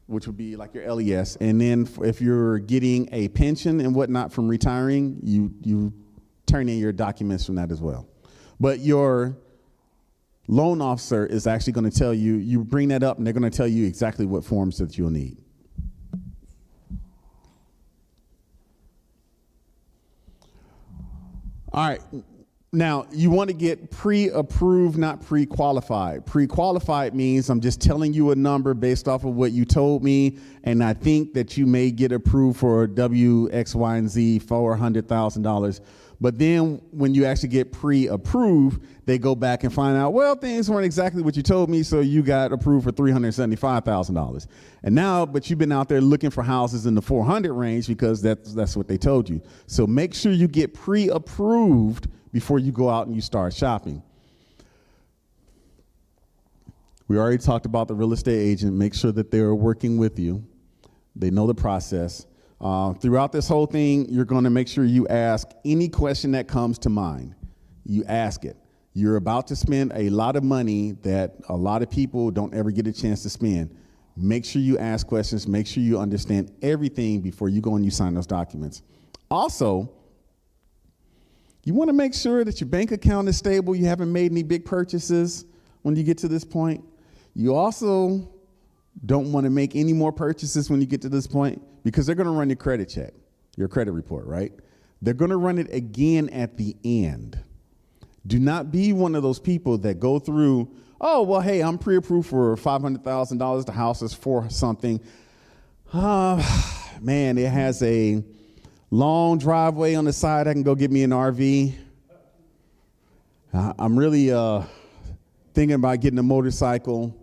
which would be like your LES, and then if you're getting a pension and whatnot from retiring, you turn in your documents from that as well. But your loan officer is actually going to tell you, you bring that up and they're going to tell you exactly what forms that you'll need. All right. Now, you want to get pre-approved, not pre-qualified. Pre-qualified means I'm just telling you a number based off of what you told me, and I think that you may get approved for W, X, Y, and Z, $400,000. But then when you actually get pre-approved, they go back and find out, well, things weren't exactly what you told me, so you got approved for $375,000. And now, but you've been out there looking for houses in the 400 range because that's what they told you. So make sure you get pre-approved before you go out and you start shopping. We already talked about the real estate agent. Make sure that they're working with you. They know the process. Throughout this whole thing, you're going to make sure you ask any question that comes to mind. You ask it. You're about to spend a lot of money that a lot of people don't ever get a chance to spend. Make sure you ask questions. Make sure you understand everything before you go and you sign those documents. Also, you want to make sure that your bank account is stable. You haven't made any big purchases when you get to this point. You also don't want to make any more purchases when you get to this point because they're going to run your credit check, your credit report, right? They're going to run it again at the end. Do not be one of those people that go through, oh, well, hey, I'm pre-approved for $500,000. The house is for something. Man, it has a long driveway on the side. I can go get me an RV. I'm really thinking about getting a motorcycle.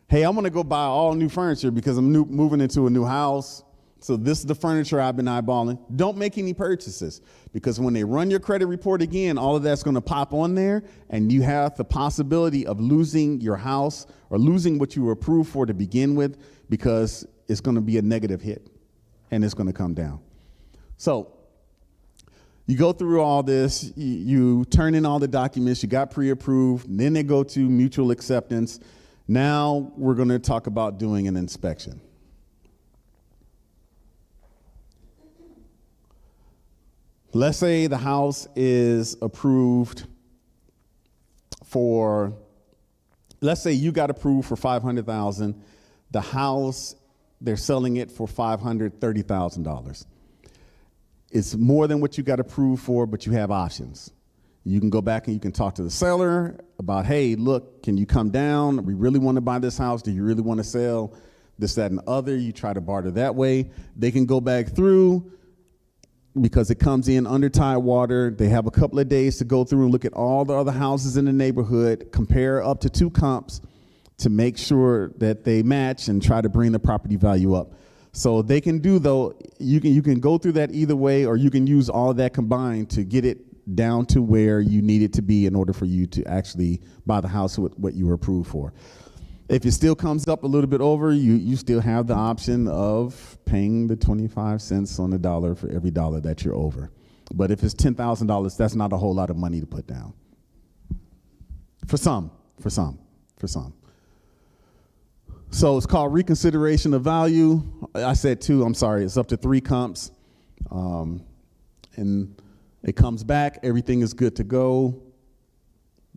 Hey, I'm going to go buy all new furniture because I'm moving into a new house. So this is the furniture I've been eyeballing. Don't make any purchases because when they run your credit report again, all of that's going to pop on there and you have the possibility of losing your house or losing what you were approved for to begin with because it's going to be a negative hit and it's going to come down. So you go through all this, you turn in all the documents, you got pre-approved, and then they go to mutual acceptance. Now we're going to talk about doing an inspection. Let's say the house is approved for, let's say you got approved for $500,000. The house, they're selling it for $530,000. It's more than what you got approved for, but you have options. You can go back and you can talk to the seller about, hey, look, can you come down? We really want to buy this house. Do you really want to sell this, that, and other? You try to barter that way. They can go back through because it comes in under tide water. They have a couple of days to go through and look at all the other houses in the neighborhood, compare up to 2 comps to make sure that they match and try to bring the property value up. So they can do, though, you can go through that either way, or you can use all of that combined to get it down to where you need it to be in order for you to actually buy the house with what you were approved for. If it still comes up a little bit over, you still have the option of paying the 25 cents on the dollar for every dollar that you're over. But if it's $10,000, that's not a whole lot of money to put down. For some. So it's called reconsideration of value. I said 2, I'm sorry, it's up to 3 comps. And it comes back, everything is good to go.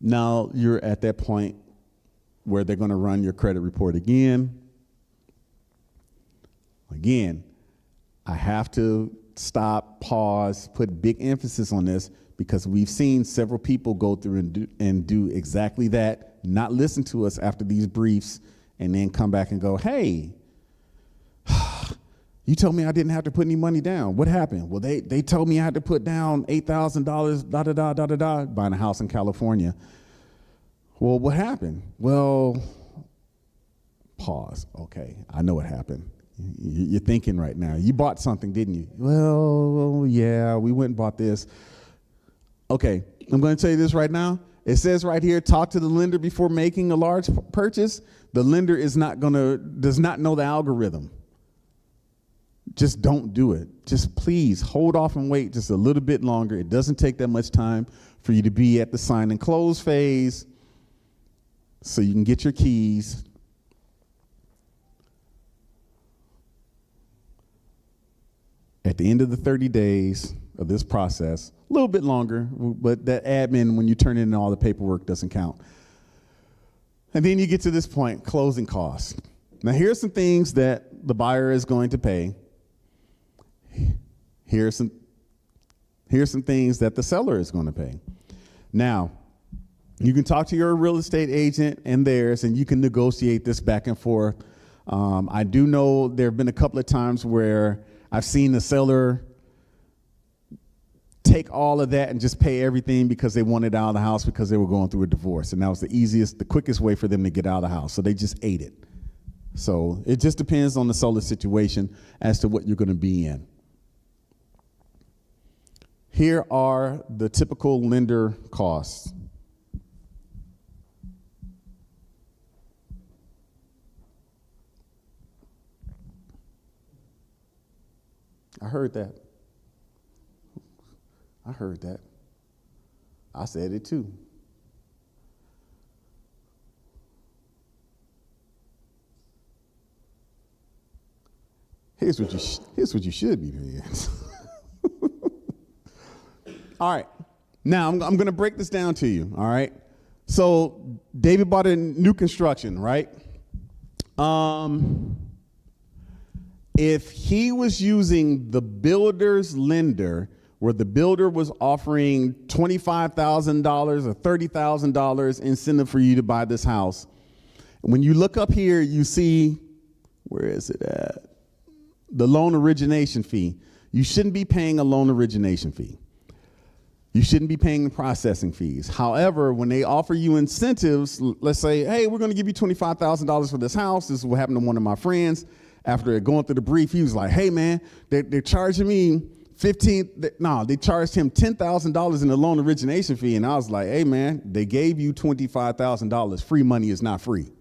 Now you're at that point where they're gonna run your credit report again. Again, I have to stop, pause, put big emphasis on this because we've seen several people go through and do exactly that, not listen to us after these briefs, and then come back and go, hey, you told me I didn't have to put any money down. What happened? Well, they told me I had to put down $8,000, da-da-da, buying a house in California. Well, what happened? Well, pause. Okay, I know what happened. You're thinking right now. You bought something, didn't you? Well, yeah, we went and bought this. Okay, I'm going to tell you this right now. It says right here, talk to the lender before making a large purchase. The lender does not know the algorithm. Just don't do it. Just please hold off and wait just a little bit longer. It doesn't take that much time for you to be at the sign and close phase so you can get your keys. At the end of the 30 days of this process, a little bit longer, but that admin, when you turn in all the paperwork, doesn't count. And then you get to this point, closing costs. Now, here's some things that the buyer is going to pay. Here's some things that the seller is going to pay. Now, you can talk to your real estate agent and theirs, and you can negotiate this back and forth. I do know there have been a couple of times where I've seen the seller take all of that and just pay everything because they wanted out of the house because they were going through a divorce. And that was the quickest way for them to get out of the house. So they just ate it. So it just depends on the seller situation as to what you're going to be in. Here are the typical lender costs. I heard that. I said it too. Here's what you should be paying. All right. Now I'm going to break this down to you. All right. So David bought a new construction, right? If he was using the builder's lender, where the builder was offering $25,000 or $30,000 incentive for you to buy this house, when you look up here, you see, where is it at? The loan origination fee. You shouldn't be paying a loan origination fee. You shouldn't be paying the processing fees. However, when they offer you incentives, let's say, hey, we're going to give you $25,000 for this house. This is what happened to one of my friends. After going through the brief, he was like, hey, man, they're charging me they charged him $10,000 in the loan origination fee. And I was like, hey, man, they gave you $25,000. Free money is not free.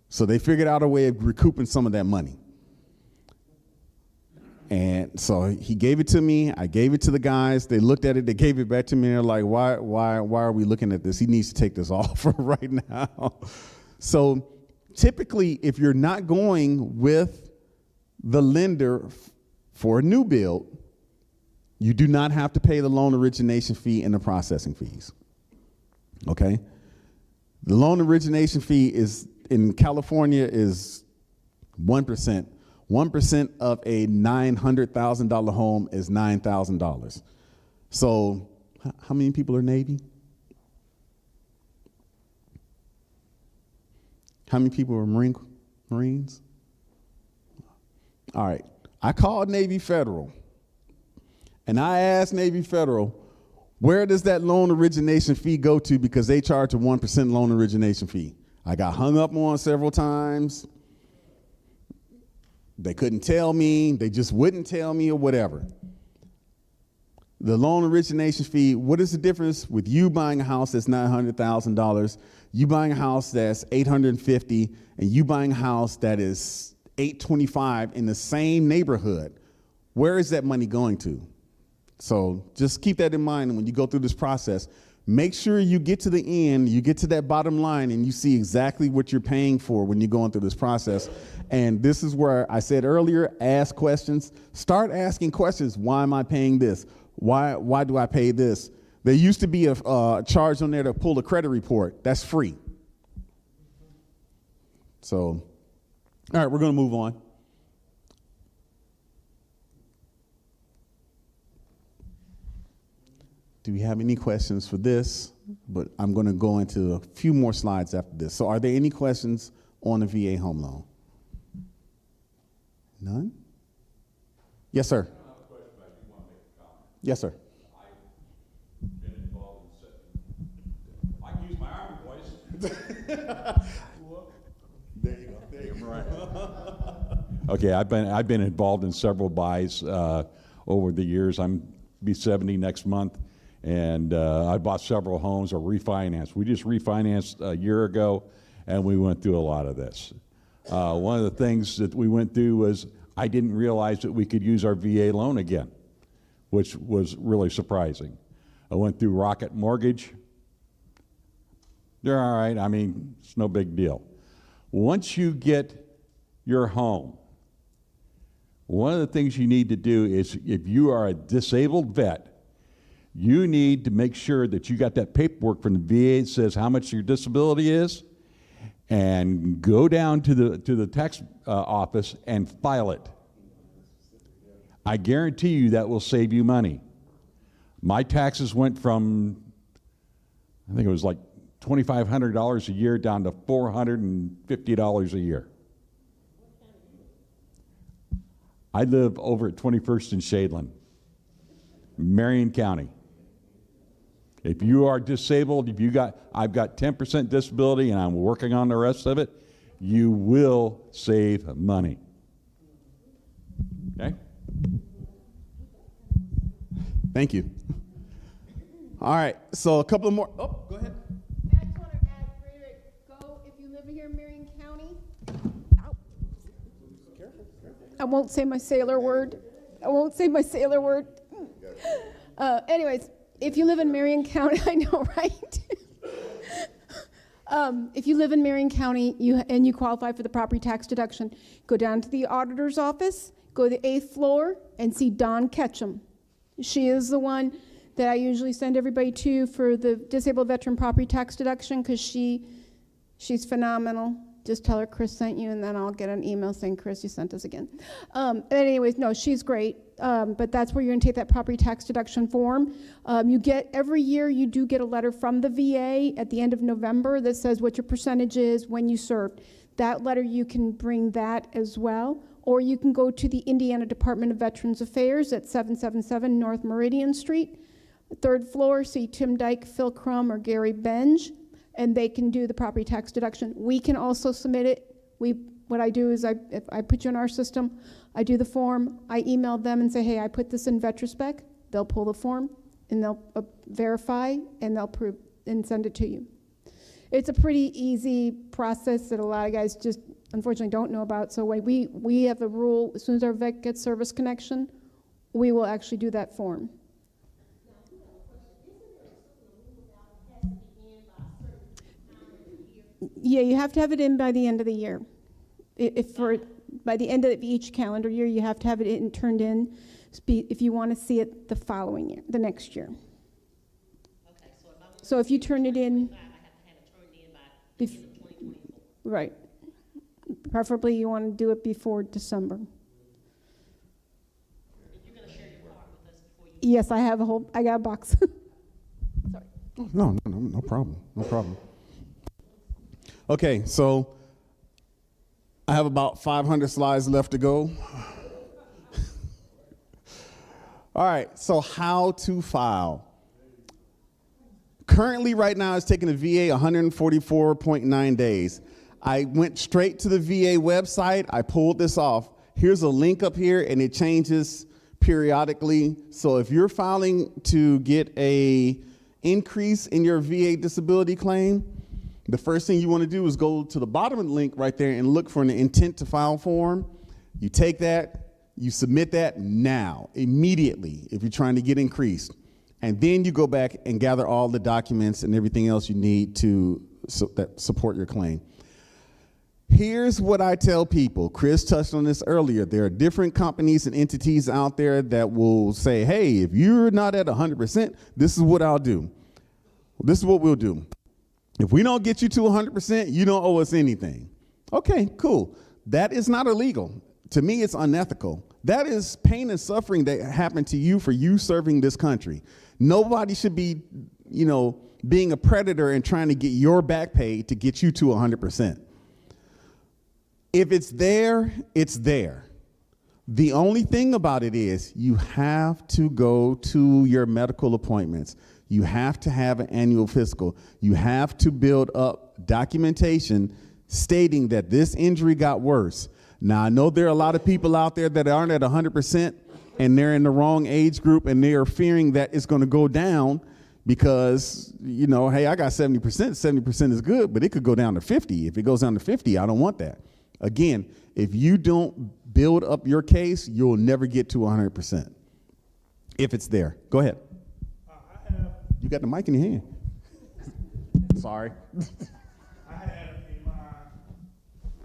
So they figured out a way of recouping some of that money. And so he gave it to me. I gave it to the guys. They looked at it. They gave it back to me. And they're like, why are we looking at this? He needs to take this off right now. So typically, if you're not going with the lender for a new build, you do not have to pay the loan origination fee and the processing fees. Okay? The loan origination fee is in California is 1%. 1% of a $900,000 home is $9,000. So how many people are Navy? How many people are Marines? All right. I called Navy Federal, and I asked Navy Federal, where does that loan origination fee go to, because they charge a 1% loan origination fee. I got hung up on several times. They couldn't tell me. They just wouldn't tell me or whatever. The loan origination fee, what is the difference with you buying a house that's $900,000, you buying a house that's $850,000, and you buying a house that is $825,000 in the same neighborhood? Where is that money going to? So just keep that in mind when you go through this process. Make sure you get to the end, you get to that bottom line, and you see exactly what you're paying for when you're going through this process. And this is where I said earlier, ask questions. Start asking questions. Why am I paying this? Why do I pay this? There used to be a charge on there to pull a credit report. That's free. So, all right, we're going to move on. Do we have any questions for this? But I'm going to go into a few more slides after this. So are there any questions on the VA home loan? None? Yes, sir. I don't have a question, but I do want to make a comment. Yes, sir. I've been involved in I can use my army voice. There you go. There you go. Right. Okay, I've been involved in several buys over the years. I'm be 70 next month, and I bought several homes or refinanced. We just refinanced a year ago, and we went through a lot of this. One of the things that we went through was I didn't realize that we could use our VA loan again, which was really surprising. I went through Rocket Mortgage. They're all right. I mean, it's no big deal. Once you get your home, one of the things you need to do is, if you are a disabled vet, you need to make sure that you got that paperwork from the VA that says how much your disability is, and go down to the tax office and file it. I guarantee you that will save you money. My taxes went from, I think it was like $2,500 a year down to $450 a year. I live over at 21st and Shadeland, Marion County. If you are disabled, I've got 10% disability and I'm working on the rest of it, you will save money. Okay? Thank you. All right, so a couple of more. Oh, go ahead. I just want to add, if you live here in Marion County. Ow. I won't say my sailor word. Anyways, if you live in Marion County, I know, right? If you live in Marion County and you qualify for the property tax deduction, go down to the auditor's office, go to the 8th floor, and see Dawn Ketchum. She is the one that I usually send everybody to for the disabled veteran property tax deduction, because she's phenomenal. Just tell her Chris sent you, and then I'll get an email saying, Chris, you sent us again. Anyways, no, she's great. But that's where you're going to take that property tax deduction form. Every year you do get a letter from the VA at the end of November that says what your percentage is when you served. That letter, you can bring that as well. Or you can go to the Indiana Department of Veterans Affairs at 777 North Meridian Street. 3rd floor, see Tim Dyke, Phil Crum, or Gary Benge, and they can do the property tax deduction. We can also submit it. What I do is if I put you in our system, I do the form, I email them and say, hey, I put this in Vetrospec. They'll pull the form, and they'll verify, and they'll prove and send it to you. It's a pretty easy process that a lot of guys just unfortunately don't know about. So we have the rule, as soon as our vet gets service connection, we will actually do that form. Yeah, you have to have it in by the end of the year. By the end of each calendar year, you have to have it turned in if you want to see it the following year, the next year. Okay, so if you turn it in, I have to have it turned in by the end of 2024. Right. Preferably you want to do it before December. You're going to share your card with us before you. Yes, I got a box. Sorry. Oh, no problem. Okay, so I have about 500 slides left to go. All right, so how to file. Currently, right now, it's taking the VA 144.9 days. I went straight to the VA website. I pulled this off. Here's a link up here, and it changes periodically. So if you're filing to get a increase in your VA disability claim, the first thing you want to do is go to the bottom of the link right there and look for an intent to file form. You take that, you submit that now, immediately, if you're trying to get increased. And then you go back and gather all the documents and everything else you need that support your claim. Here's what I tell people. Chris touched on this earlier. There are different companies and entities out there that will say, hey, if you're not at 100%, this is what I'll do. This is what we'll do. If we don't get you to 100%, you don't owe us anything. Okay, cool. That is not illegal. To me, it's unethical. That is pain and suffering that happened to you for you serving this country. Nobody should be, being a predator and trying to get your back pay to get you to 100%. If it's there, it's there. The only thing about it is you have to go to your medical appointments. You have to have an annual physical. You have to build up documentation stating that this injury got worse. Now, I know there are a lot of people out there that aren't at 100% and they're in the wrong age group and they are fearing that it's going to go down because, hey, I got 70%. 70% is good, but it could go down to 50. If it goes down to 50, I don't want that. Again, if you don't build up your case, you'll never get to 100% if it's there. Go ahead. You got the mic in your hand. Sorry. I have in my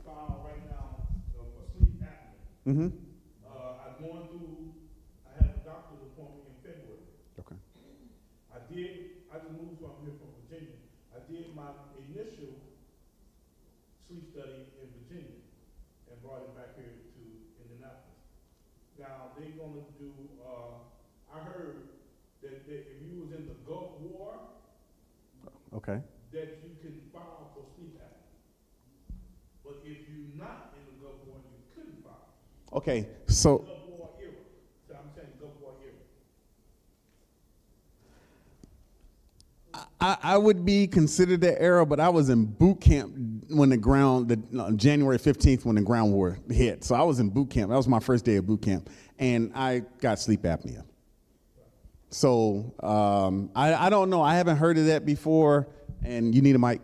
file right now for sleep apnea. I'm going through, I have a doctor's appointment in February. Okay. I just moved from here from Virginia. I did my initial sleep study in Virginia and brought it back here to Indianapolis. Now, they're gonna do, I heard that if you was in the Gulf War, Okay. that you can file for sleep apnea. But if you're not in the Gulf War, you couldn't file. Okay. So Gulf War era. So I'm saying Gulf War era. I would be considered that era, but I was in boot camp when January 15th when the ground war hit. So I was in boot camp. That was my first day of boot camp, and I got sleep apnea. So I don't know. I haven't heard of that before, and you need a mic.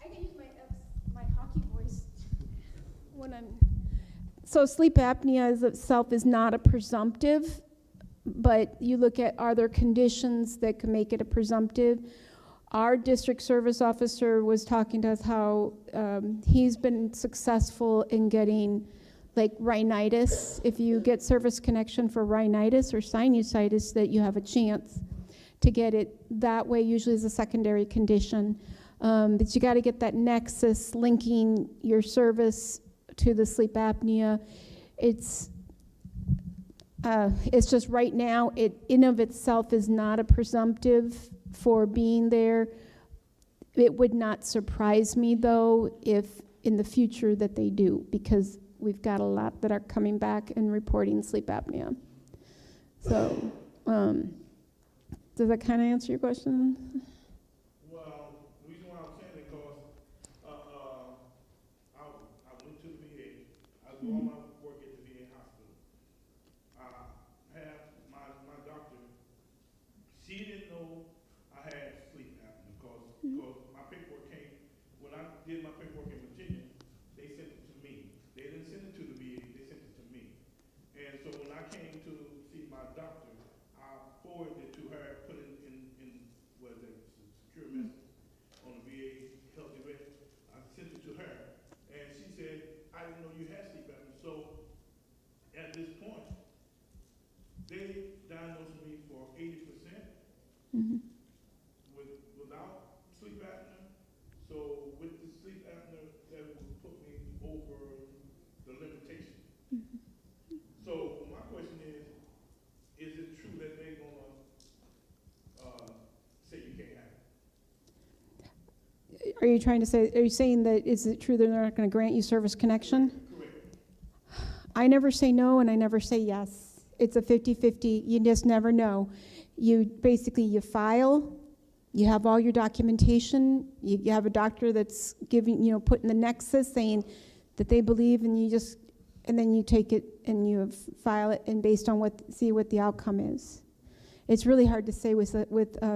I can use my hockey voice when I'm. So sleep apnea as itself is not a presumptive, but you look at are there conditions that can make it a presumptive. Our district service officer was talking to us how he's been successful in getting like rhinitis. If you get service connection for rhinitis or sinusitis, that you have a chance to get it that way, usually as a secondary condition. But you got to get that nexus linking your service to the sleep apnea. It's just right now, it in of itself is not a presumptive for being there. It would not surprise me though if in the future that they do, because we've got a lot that are coming back and reporting sleep apnea. So, does that kind of answer your question? Well, the reason why I'm saying it because I went to the VA. I do all my work at the VA hospital. I have my doctor. She didn't know I had sleep apnea because my paperwork came when I did my paperwork in Virginia. They sent it to me. They didn't send it to the VA. They sent it to me. And so when I came to see my doctor, I forwarded it to her, put it in whether it's a secure message on the VA health event. I sent it to her, and she said, I didn't know you had sleep apnea. So at this point, they diagnosed me for 80% without sleep apnea. So with the sleep apnea, that would put me over the limitation. So my question is it true that they're gonna say you can't have it? Are you saying that is it true that they're not going to grant you service connection? Correct. I never say no and I never say yes. It's a 50-50. You just never know. You file, you have all your documentation, you have a doctor that's giving, putting the nexus saying that they believe, and then you take it and you file it, and based on see what the outcome is. It's really hard to say with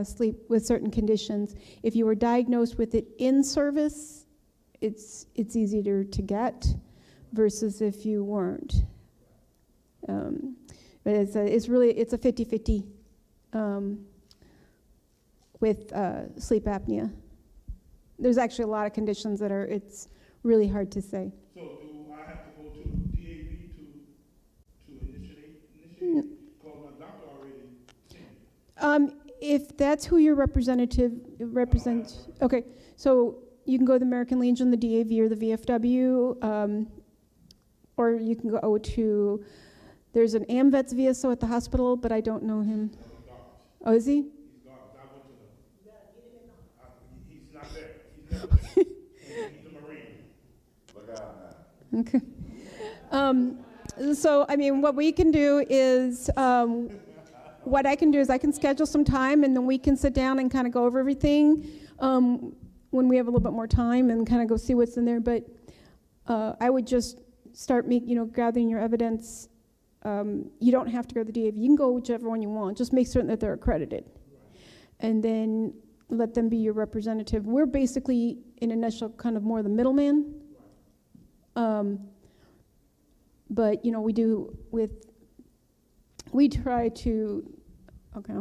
sleep with certain conditions. If you were diagnosed with it in service, it's easier to get versus if you weren't. But it's a 50-50 with sleep apnea. There's actually a lot of conditions that it's really hard to say. So do I have to go to DAV to initiate? Because my doctor already sent it. If that's who your represents, okay, so you can go to the American Legion, the DAV, or the VFW, or you can go to There's an AMVETS VSO at the hospital, but I don't know him. Oh, is he? He's gone. I went to the. He's not there. He's never there. He's a Marine. Look out now. Okay. So, I mean, what we can do is, what I can do is I can schedule some time, and then we can sit down and kind of go over everything when we have a little bit more time and kind of go see what's in there. But I would just start gathering your evidence. You don't have to go to the DAV. You can go whichever one you want. Just make certain that they're accredited. And then let them be your representative. We're basically, in a nutshell, kind of more the middleman. But, we try to, okay,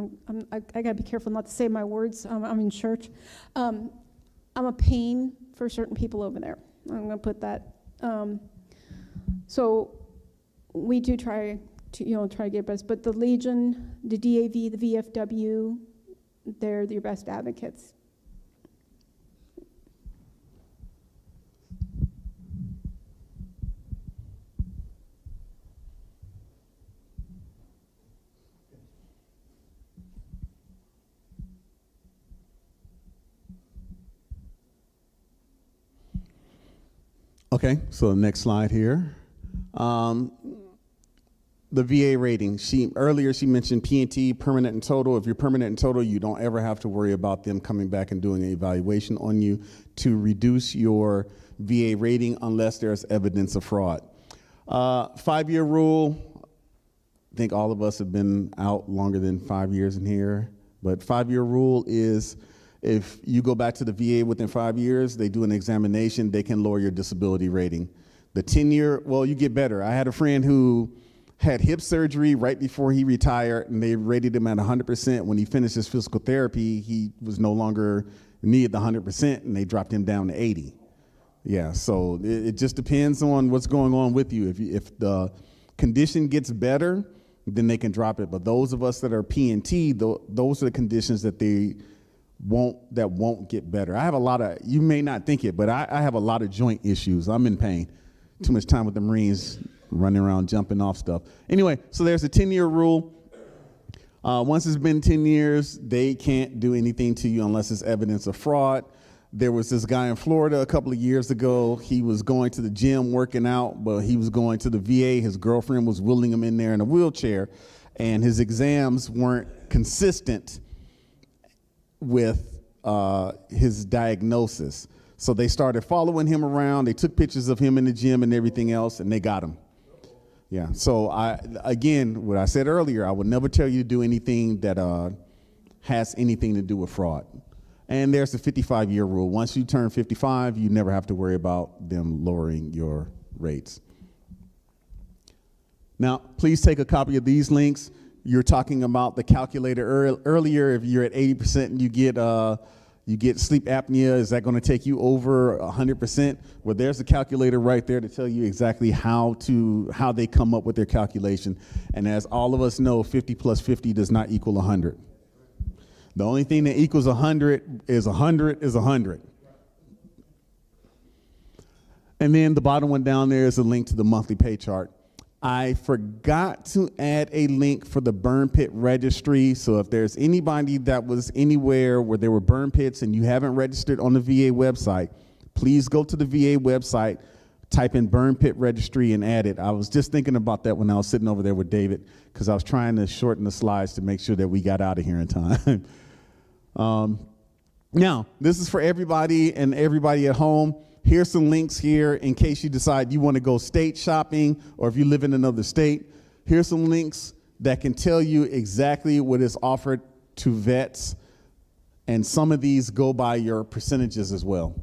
I gotta be careful not to say my words. I'm in church. I'm a pain for certain people over there. I'm gonna put that. So we do try to get best, but the Legion, the DAV, the VFW, they're your best advocates. Okay, so the next slide here. The VA rating. Earlier she mentioned P&T, permanent and total. If you're permanent and total, you don't ever have to worry about them coming back and doing an evaluation on you to reduce your VA rating unless there's evidence of fraud. 5-year rule. I think all of us have been out longer than 5 years in here, but 5-year rule is if you go back to the VA within 5 years, they do an examination, they can lower your disability rating. The 10-year, well, you get better. I had a friend who had hip surgery right before he retired, and they rated him at 100%. When he finished his physical therapy, he was no longer needed the 100%, and they dropped him down to 80. Yeah, so it just depends on what's going on with you. If the condition gets better, then they can drop it. But those of us that are P&T, those are the conditions that won't get better. I have a lot of, you may not think it, but I have a lot of joint issues. I'm in pain. Too much time with the Marines, running around, jumping off stuff. Anyway, so there's a 10-year rule. Once it's been 10 years, they can't do anything to you unless it's evidence of fraud. There was this guy in Florida a couple of years ago. He was going to the gym working out, but he was going to the VA. His girlfriend was wheeling him in there in a wheelchair, and his exams weren't consistent with his diagnosis. So they started following him around. They took pictures of him in the gym and everything else, and they got him. Yeah, so again, what I said earlier, I would never tell you to do anything that has anything to do with fraud. And there's the 55-year rule. Once you turn 55, you never have to worry about them lowering your rates. Now, please take a copy of these links. You're talking about the calculator earlier. If you're at 80% and you get sleep apnea, is that going to take you over 100%? Well, there's a calculator right there to tell you exactly how they come up with their calculation. And as all of us know, 50 plus 50 does not equal 100. The only thing that equals 100 is 100 is 100. And then the bottom one down there is a link to the monthly pay chart. I forgot to add a link for the burn pit registry. So if there's anybody that was anywhere where there were burn pits and you haven't registered on the VA website, please go to the VA website, type in burn pit registry and add it. I was just thinking about that when I was sitting over there with David, because I was trying to shorten the slides to make sure that we got out of here in time. Now, this is for everybody and everybody at home. Here's some links here in case you decide you want to go state shopping, or if you live in another state. Here's some links that can tell you exactly what is offered to vets, and some of these go by your percentages as well.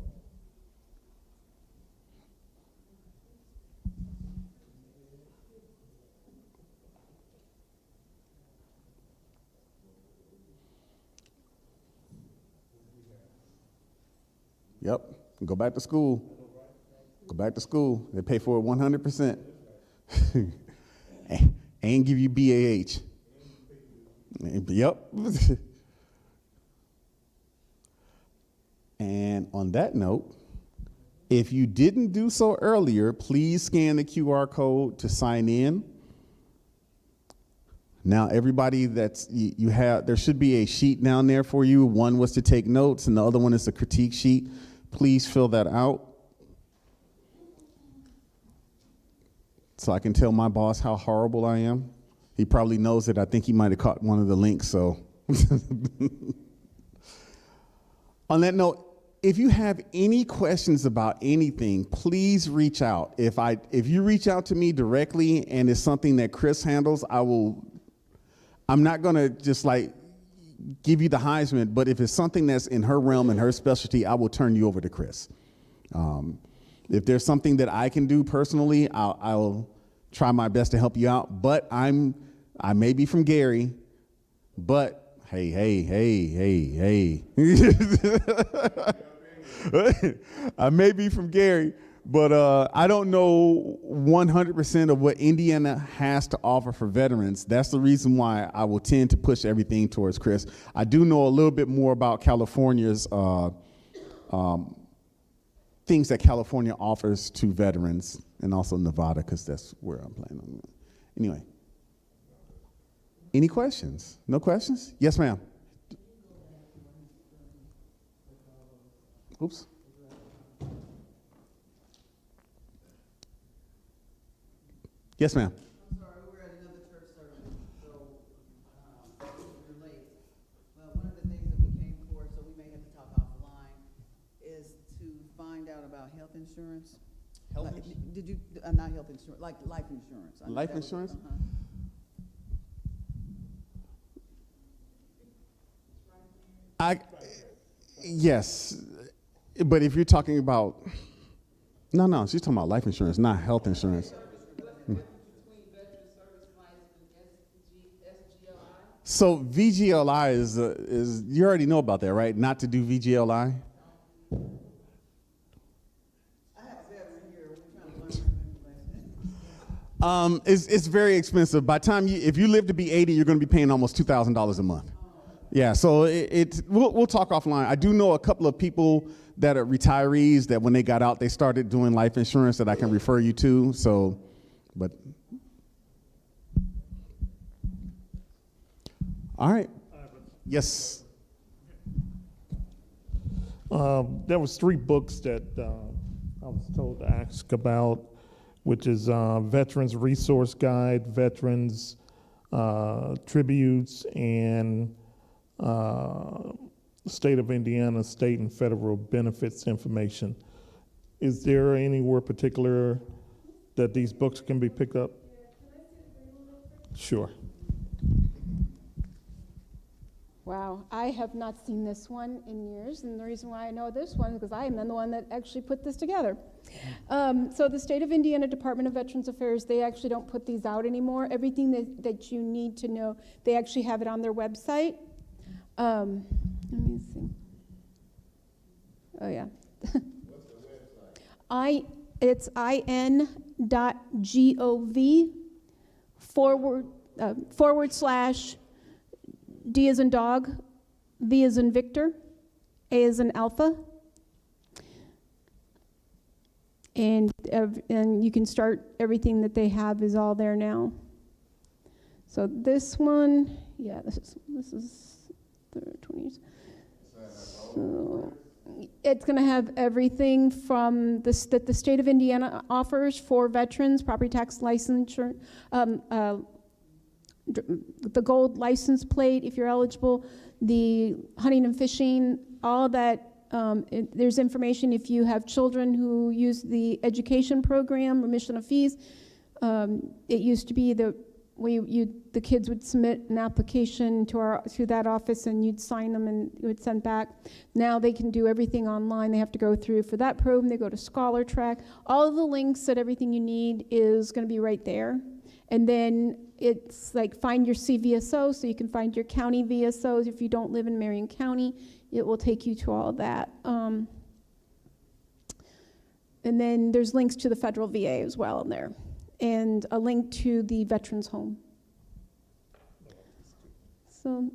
Yep, go back to school. Go back to school. They pay for it 100%. And give you BAH. Yep. And on that note, if you didn't do so earlier, please scan the QR code to sign in. Now, everybody you have, there should be a sheet down there for you. One was to take notes, and the other one is a critique sheet. Please fill that out so I can tell my boss how horrible I am. He probably knows it. I think he might have caught one of the links, so. On that note, if you have any questions about anything, please reach out. If you reach out to me directly and it's something that Chris handles, I'm not gonna just like give you the Heisman, but if it's something that's in her realm and her specialty, I will turn you over to Chris. If there's something that I can do personally, I'll try my best to help you out. But I may be from Gary, but hey. I may be from Gary, but I don't know 100% of what Indiana has to offer for veterans. That's the reason why I will tend to push everything towards Chris. I do know a little bit more about California's things that California offers to veterans, and also Nevada, because that's where I'm planning on. Anyway, any questions? No questions? Yes, ma'am. Oops. Yes, ma'am. I'm sorry, we were at another church service, so we're late. But one of the things that we came for, so we may have to talk offline, is to find out about health insurance. Did you, not health insurance, like life insurance. I know Life that was- insurance? Yes, but if you're talking about, no, she's talking about life insurance, not health insurance. So VGLI is you already know about that, right? Not to do VGLI. I have a veteran here, we're trying to learn. It's very expensive. By the time if you live to be 80, you're going to be paying almost $2,000 a month. Yeah, so we'll talk offline. I do know a couple of people that are retirees that when they got out, they started doing life insurance that I can refer you to. So, but all right. Yes. There was 3 books that I was told to ask about, which is Veterans Resource Guide, Veterans Tributes, and State of Indiana State and Federal Benefits Information. Is there anywhere particular that these books can be picked up? Sure. Wow, I have not seen this one in years, and the reason why I know this one is because I am the one that actually put this together. So the State of Indiana Department of Veterans Affairs, they actually don't put these out anymore. Everything that you need to know, they actually have it on their website. Let me see. Oh yeah. It's in.gov// D as in dog, V as in Victor, A as in Alpha. And you can start, everything that they have is all there now. So this one, yeah, this is the 20s. So it's going to have everything from this that the state of Indiana offers for veterans, property tax licensure, the gold license plate if you're eligible, the hunting and fishing, all that. There's information if you have children who use the education program, remission of fees. It used to be the kids would submit an application to that office and you'd sign them and it would send back. Now they can do everything online. They have to go through for that program. They go to Scholar Track. All of the links and everything you need is going to be right there. And then it's like find your CVSO, so you can find your county VSOs. If you don't live in Marion County, it will take you to all of that. And then there's links to the federal VA as well in there, and a link to the veterans home. So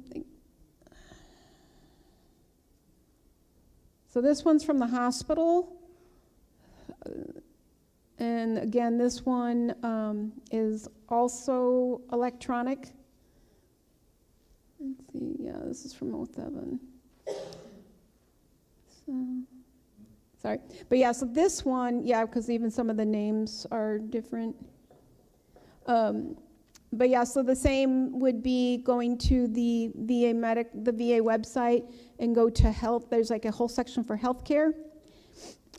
this one's from the hospital. And again, this one is also electronic. Let's see, yeah, this is from 07. So, sorry. But yeah, so this one, yeah, because even some of the names are different. But yeah, so the same would be going to the VA website and go to health. There's like a whole section for healthcare.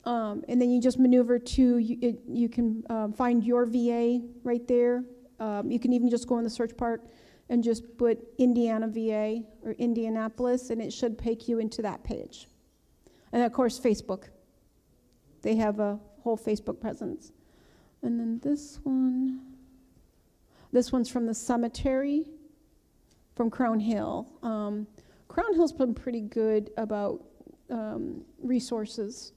And then you just maneuver to, you can find your VA right there. You can even just go in the search part and just put Indiana VA or Indianapolis, and it should take you into that page. And of course, Facebook. They have a whole Facebook presence. And then this one's from the cemetery, from Crown Hill. Crown Hill's been pretty good about resources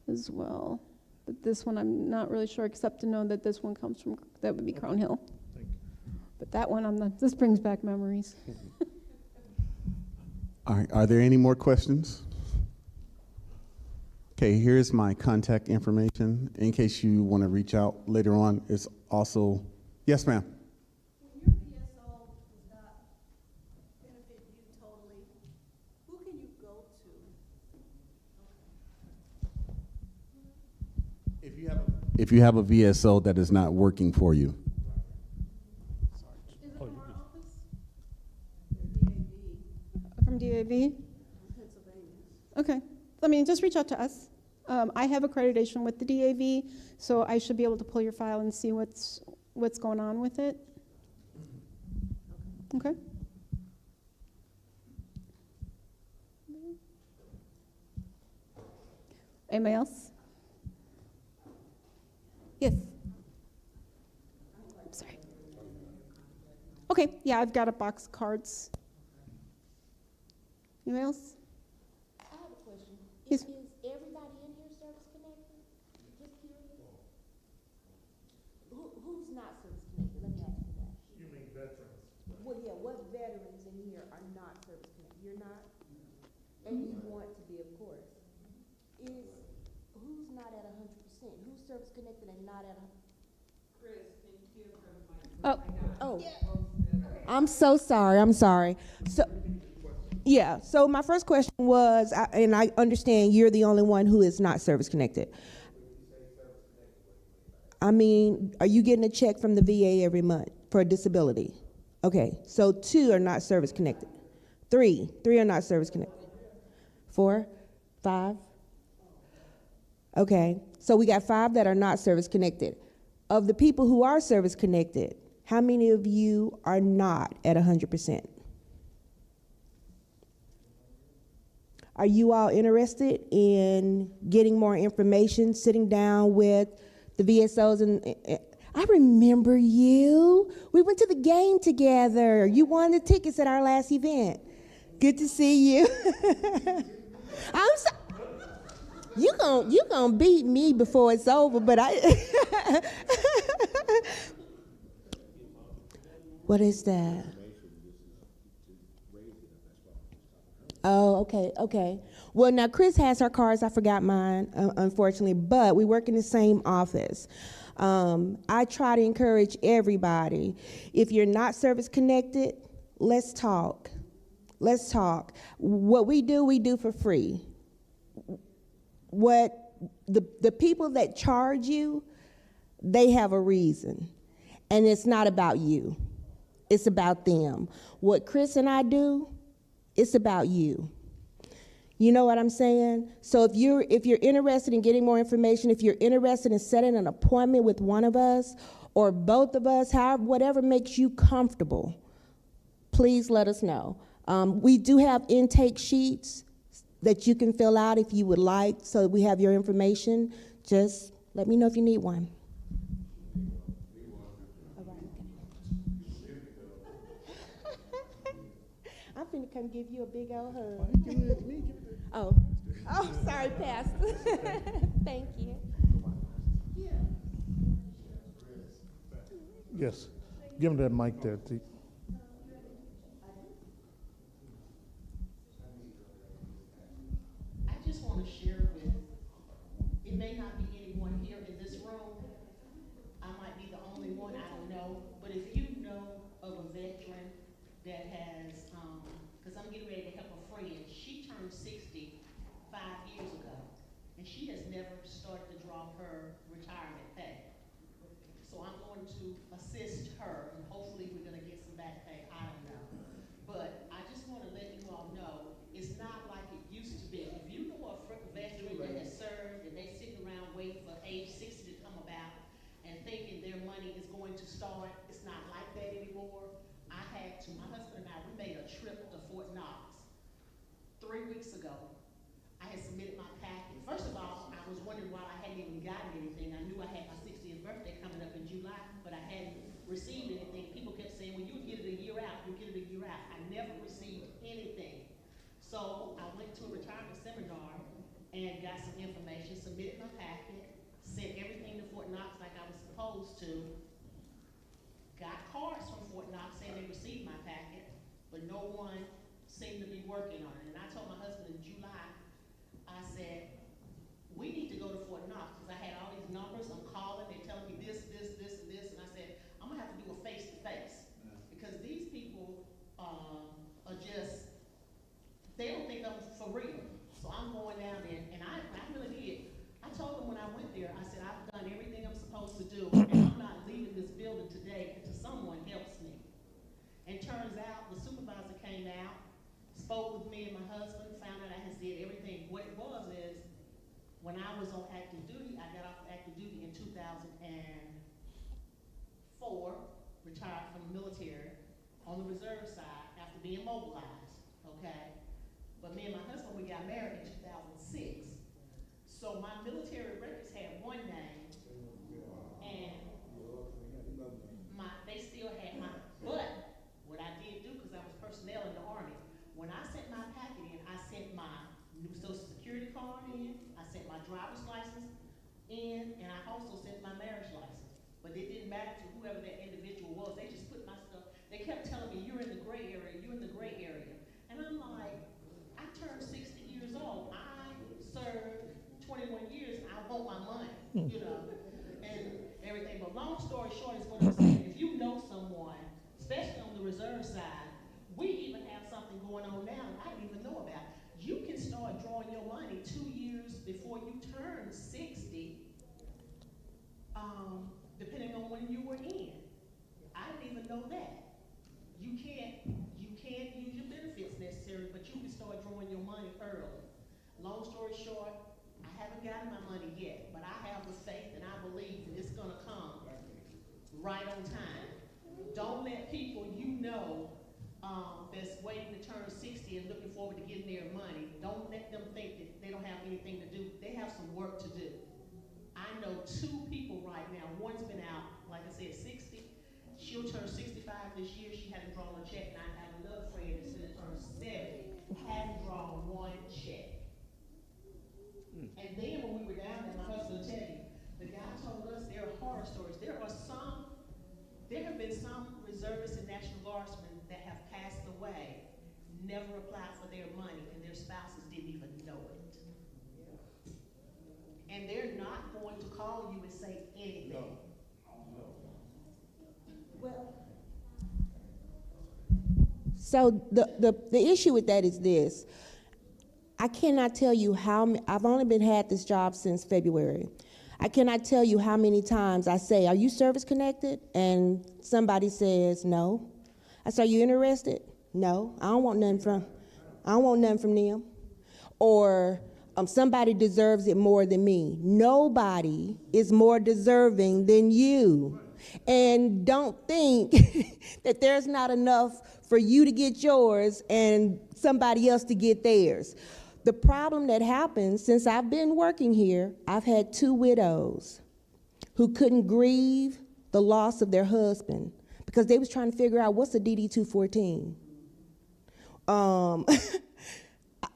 as well. But this one I'm not really sure, except to know that this one comes from, that would be Crown Hill. But that one, this brings back memories. All right, are there any more questions? Okay, here's my contact information in case you want to reach out later on. It's also, yes, ma'am. When your BSO does not benefit you totally, who can you go to? If you have a VSO that is not working for you. Is it from our office? From DAV? Pennsylvania. Okay. I mean, just reach out to us. I have accreditation with the DAV, so I should be able to pull your file and see what's going on with it. Okay. Anybody else? Yes. Sorry. Okay, yeah, I've got a box of cards. Anybody else? I have a question. Yes. Is everybody in here service connected? Just curious. Who's not service connected? Let me ask you that. You mean veterans? Well, yeah, what veterans in here are not service connected? You're not? And you want to be, of course. Who's not at 100%? Who's service connected and not at 100%? Oh. I'm so sorry. I'm sorry. So, yeah. So my first question was, and I understand you're the only one who is not service connected. I mean, are you getting a check from the VA every month for a disability? Okay. So 2 are not service connected. 3 are not service connected. 4, 5. Okay. So we got 5 that are not service connected. Of the people who are service connected, how many of you are not at 100%? Are you all interested in getting more information, sitting down with the VSOs? And I remember you. We went to the game together. You won the tickets at our last event. Good to see you. I'm so, you gonna beat me before it's over, but what is that? Oh, okay. Well, now Chris has her cards. I forgot mine, unfortunately, but we work in the same office. I try to encourage everybody. If you're not service connected, let's talk. Let's talk. What we do for free. What the people that charge you, they have a reason, and it's not about you. It's about them. What Chris and I do, it's about you. You know what I'm saying? So if you're interested in getting more information, if you're interested in setting an appointment with one of us or both of us, whatever makes you comfortable, please let us know. We do have intake sheets that you can fill out if you would like, so we have your information. Just let me know if you need one. I'm finna come give you a big old hug. Oh, sorry, Pastor. Thank you. Yes. Give him that mic there, T. I just want to share with, it may not be anyone here in this room. I might be the only one, I don't know. But if you know of a veteran that has and she has never started to draw her retirement pay. So I'm going to assist her, and hopefully we're gonna get some back pay, I don't know. But I just wanna let you all know, it's not like it used to be. If you know a veteran that has served, and they sitting around waiting for age 60 to come about, and thinking their money is going to start, it's not like that anymore. My husband and I, we made a trip to Fort Knox 3 weeks ago. I had submitted my packet. First of all, I was wondering why I hadn't even gotten anything. I knew I had my 60th birthday coming up in July, but I hadn't received anything. People kept saying, well, you'll get it a year out, you'll get it a year out. I never received anything. So I went to a retirement seminar and got some information, submitted my packet, sent everything to Fort Knox like I was supposed to. Got cards from Fort Knox saying they received my packet, but no one seemed to be working on it. And I told my husband in July, I said, we need to go to Fort Knox, because I had all these numbers, I'm calling, they're telling me this, and I said, I'm gonna have to do a face-to-face, because these people are just, they don't think I'm for real. So I'm going down there, and I really did. I told them when I went there, I said, I've done everything I'm supposed to do, and I'm not leaving this building today until someone helps me. And turns out, the supervisor came out, spoke with me and my husband, found out I had did everything. What it was is, when I was on active duty, I got off active duty in 2004, retired from the military, on the reserve side after being mobilized, okay? But me and my husband, we got married in 2006. So my military records had one name, and they still had my, but what I did do, because I was personnel in the Army, when I sent my packet in, I sent my new Social Security card in, I sent my driver's license in, and I also sent my marriage license. But it didn't matter to whoever that individual was, they just put my stuff, they kept telling me, you're in the gray area, you're in the gray area. And I'm like, I turned 60 years old, I served 21 years, I want my money, you know, and everything. But long story short is what I'm saying, if you know someone, especially on the reserve side, we even have something going on now that I didn't even know about. You can start drawing your money 2 years before you turn 60, depending on when you were in. I didn't even know that. You can't use your benefits necessarily, but you can start drawing your money early. Long story short, I haven't gotten my money yet, but I have the faith and I believe that it's gonna come right on time. Don't let people you know that's waiting to turn 60 and looking forward to getting their money, don't let them think that they don't have anything to do. They have some work to do. I know 2 people right now. One's been out, like I said, 60. She'll turn 65 this year. She hasn't drawn a check. And I have another friend that's going to turn 70, hasn't drawn 1 check. And then when we were down there, my husband will tell you, the guy told us there are horror stories. There have been some reservists and National Guardsmen that have passed away, never applied for their money, and their spouses didn't even know it. And they're not going to call you and say anything. Well, so the issue with that is this. I cannot tell you how, I've only had this job since February. I cannot tell you how many times I say, are you service connected? And somebody says, no. I say, are you interested? No, I don't want nothing from them. Or somebody deserves it more than me. Nobody is more deserving than you. And don't think that there's not enough for you to get yours and somebody else to get theirs. The problem that happens, since I've been working here, I've had 2 widows who couldn't grieve the loss of their husband because they was trying to figure out what's a DD-214.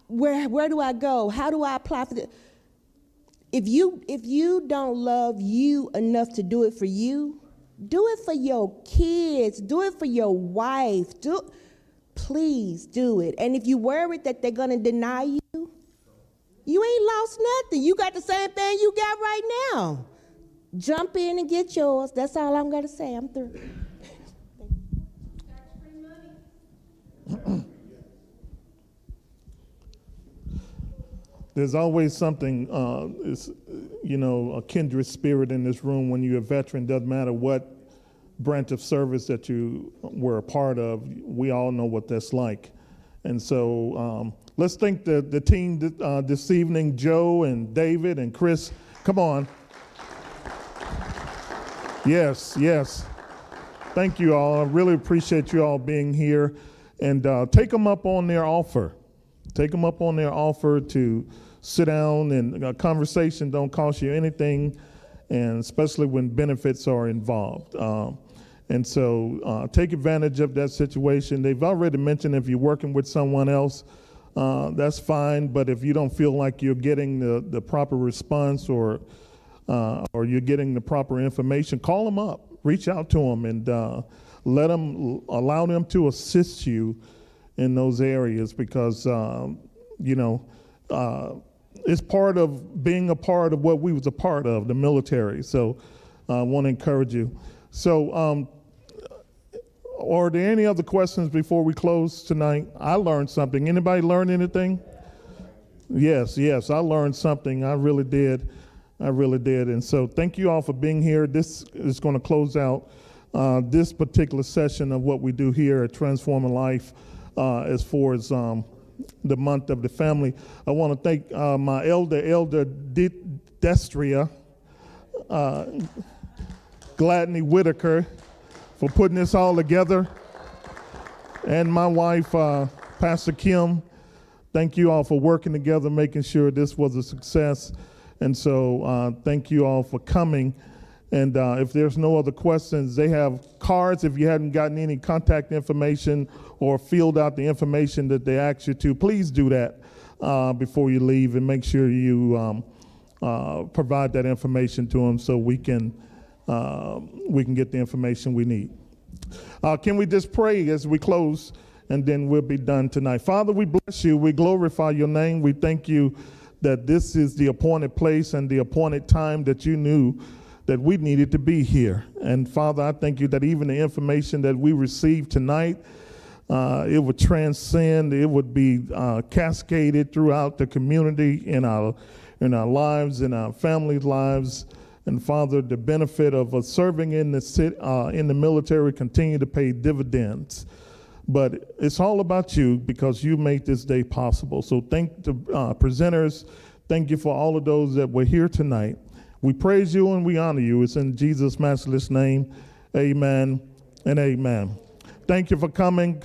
Where do I go? How do I apply for this? If you don't love you enough to do it for you, do it for your kids. Do it for your wife. Please do it. And if you're worried that they're going to deny you, you ain't lost nothing. You got the same thing you got right now. Jump in and get yours. That's all I'm going to say. I'm through. Tax-free money? There's always something, a kindred spirit in this room when you're a veteran. Doesn't matter what branch of service that you were a part of. We all know what that's like. And so let's thank the team this evening, Joe and David and Chris. Come on. Yes. Thank you all. I really appreciate you all being here. And take them up on their offer. Take them up on their offer to sit down, and a conversation don't cost you anything, and especially when benefits are involved. And so take advantage of that situation. They've already mentioned if you're working with someone else, that's fine. But if you don't feel like you're getting the proper response or you're getting the proper information, call them up, reach out to them, and allow them to assist you in those areas, because it's part of being a part of what we was a part of, the military. So I want to encourage you. So are there any other questions before we close tonight? I learned something. Anybody learn anything? Yes, I learned something. I really did. And so thank you all for being here. This is going to close out this particular session of what we do here at Transforming Life as far as the month of the family. I want to thank my elder Destria, Gladney Whitaker, for putting this all together, and my wife, Pastor Kim. Thank you all for working together, making sure this was a success. And so thank you all for coming. And if there's no other questions, they have cards. If you hadn't gotten any contact information or filled out the information that they asked you to, please do that before you leave, and make sure you provide that information to them so we can get the information we need. Can we just pray as we close, and then we'll be done tonight. Father, we bless you. We glorify your name. We thank you that this is the appointed place and the appointed time that you knew that we needed to be here. And Father, I thank you that even the information that we received tonight, it would transcend, it would be cascaded throughout the community, in our lives, in our families' lives. And Father, the benefit of serving in the military continue to pay dividends. But it's all about you, because you made this day possible. So thank the presenters. Thank you for all of those that were here tonight. We praise you and we honor you. It's in Jesus' matchless name. Amen and amen. Thank you for coming.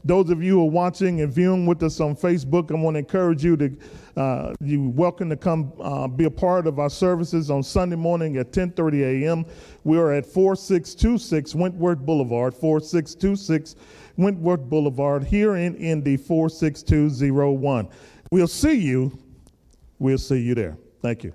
Those of you who are watching and viewing with us on Facebook, I want to encourage you to, you're welcome to come be a part of our services on Sunday morning at 10:30 a.m. We are at 4626 Wentworth Boulevard, 4626 Wentworth Boulevard, here in Indy, 46201. We'll see you there. Thank you.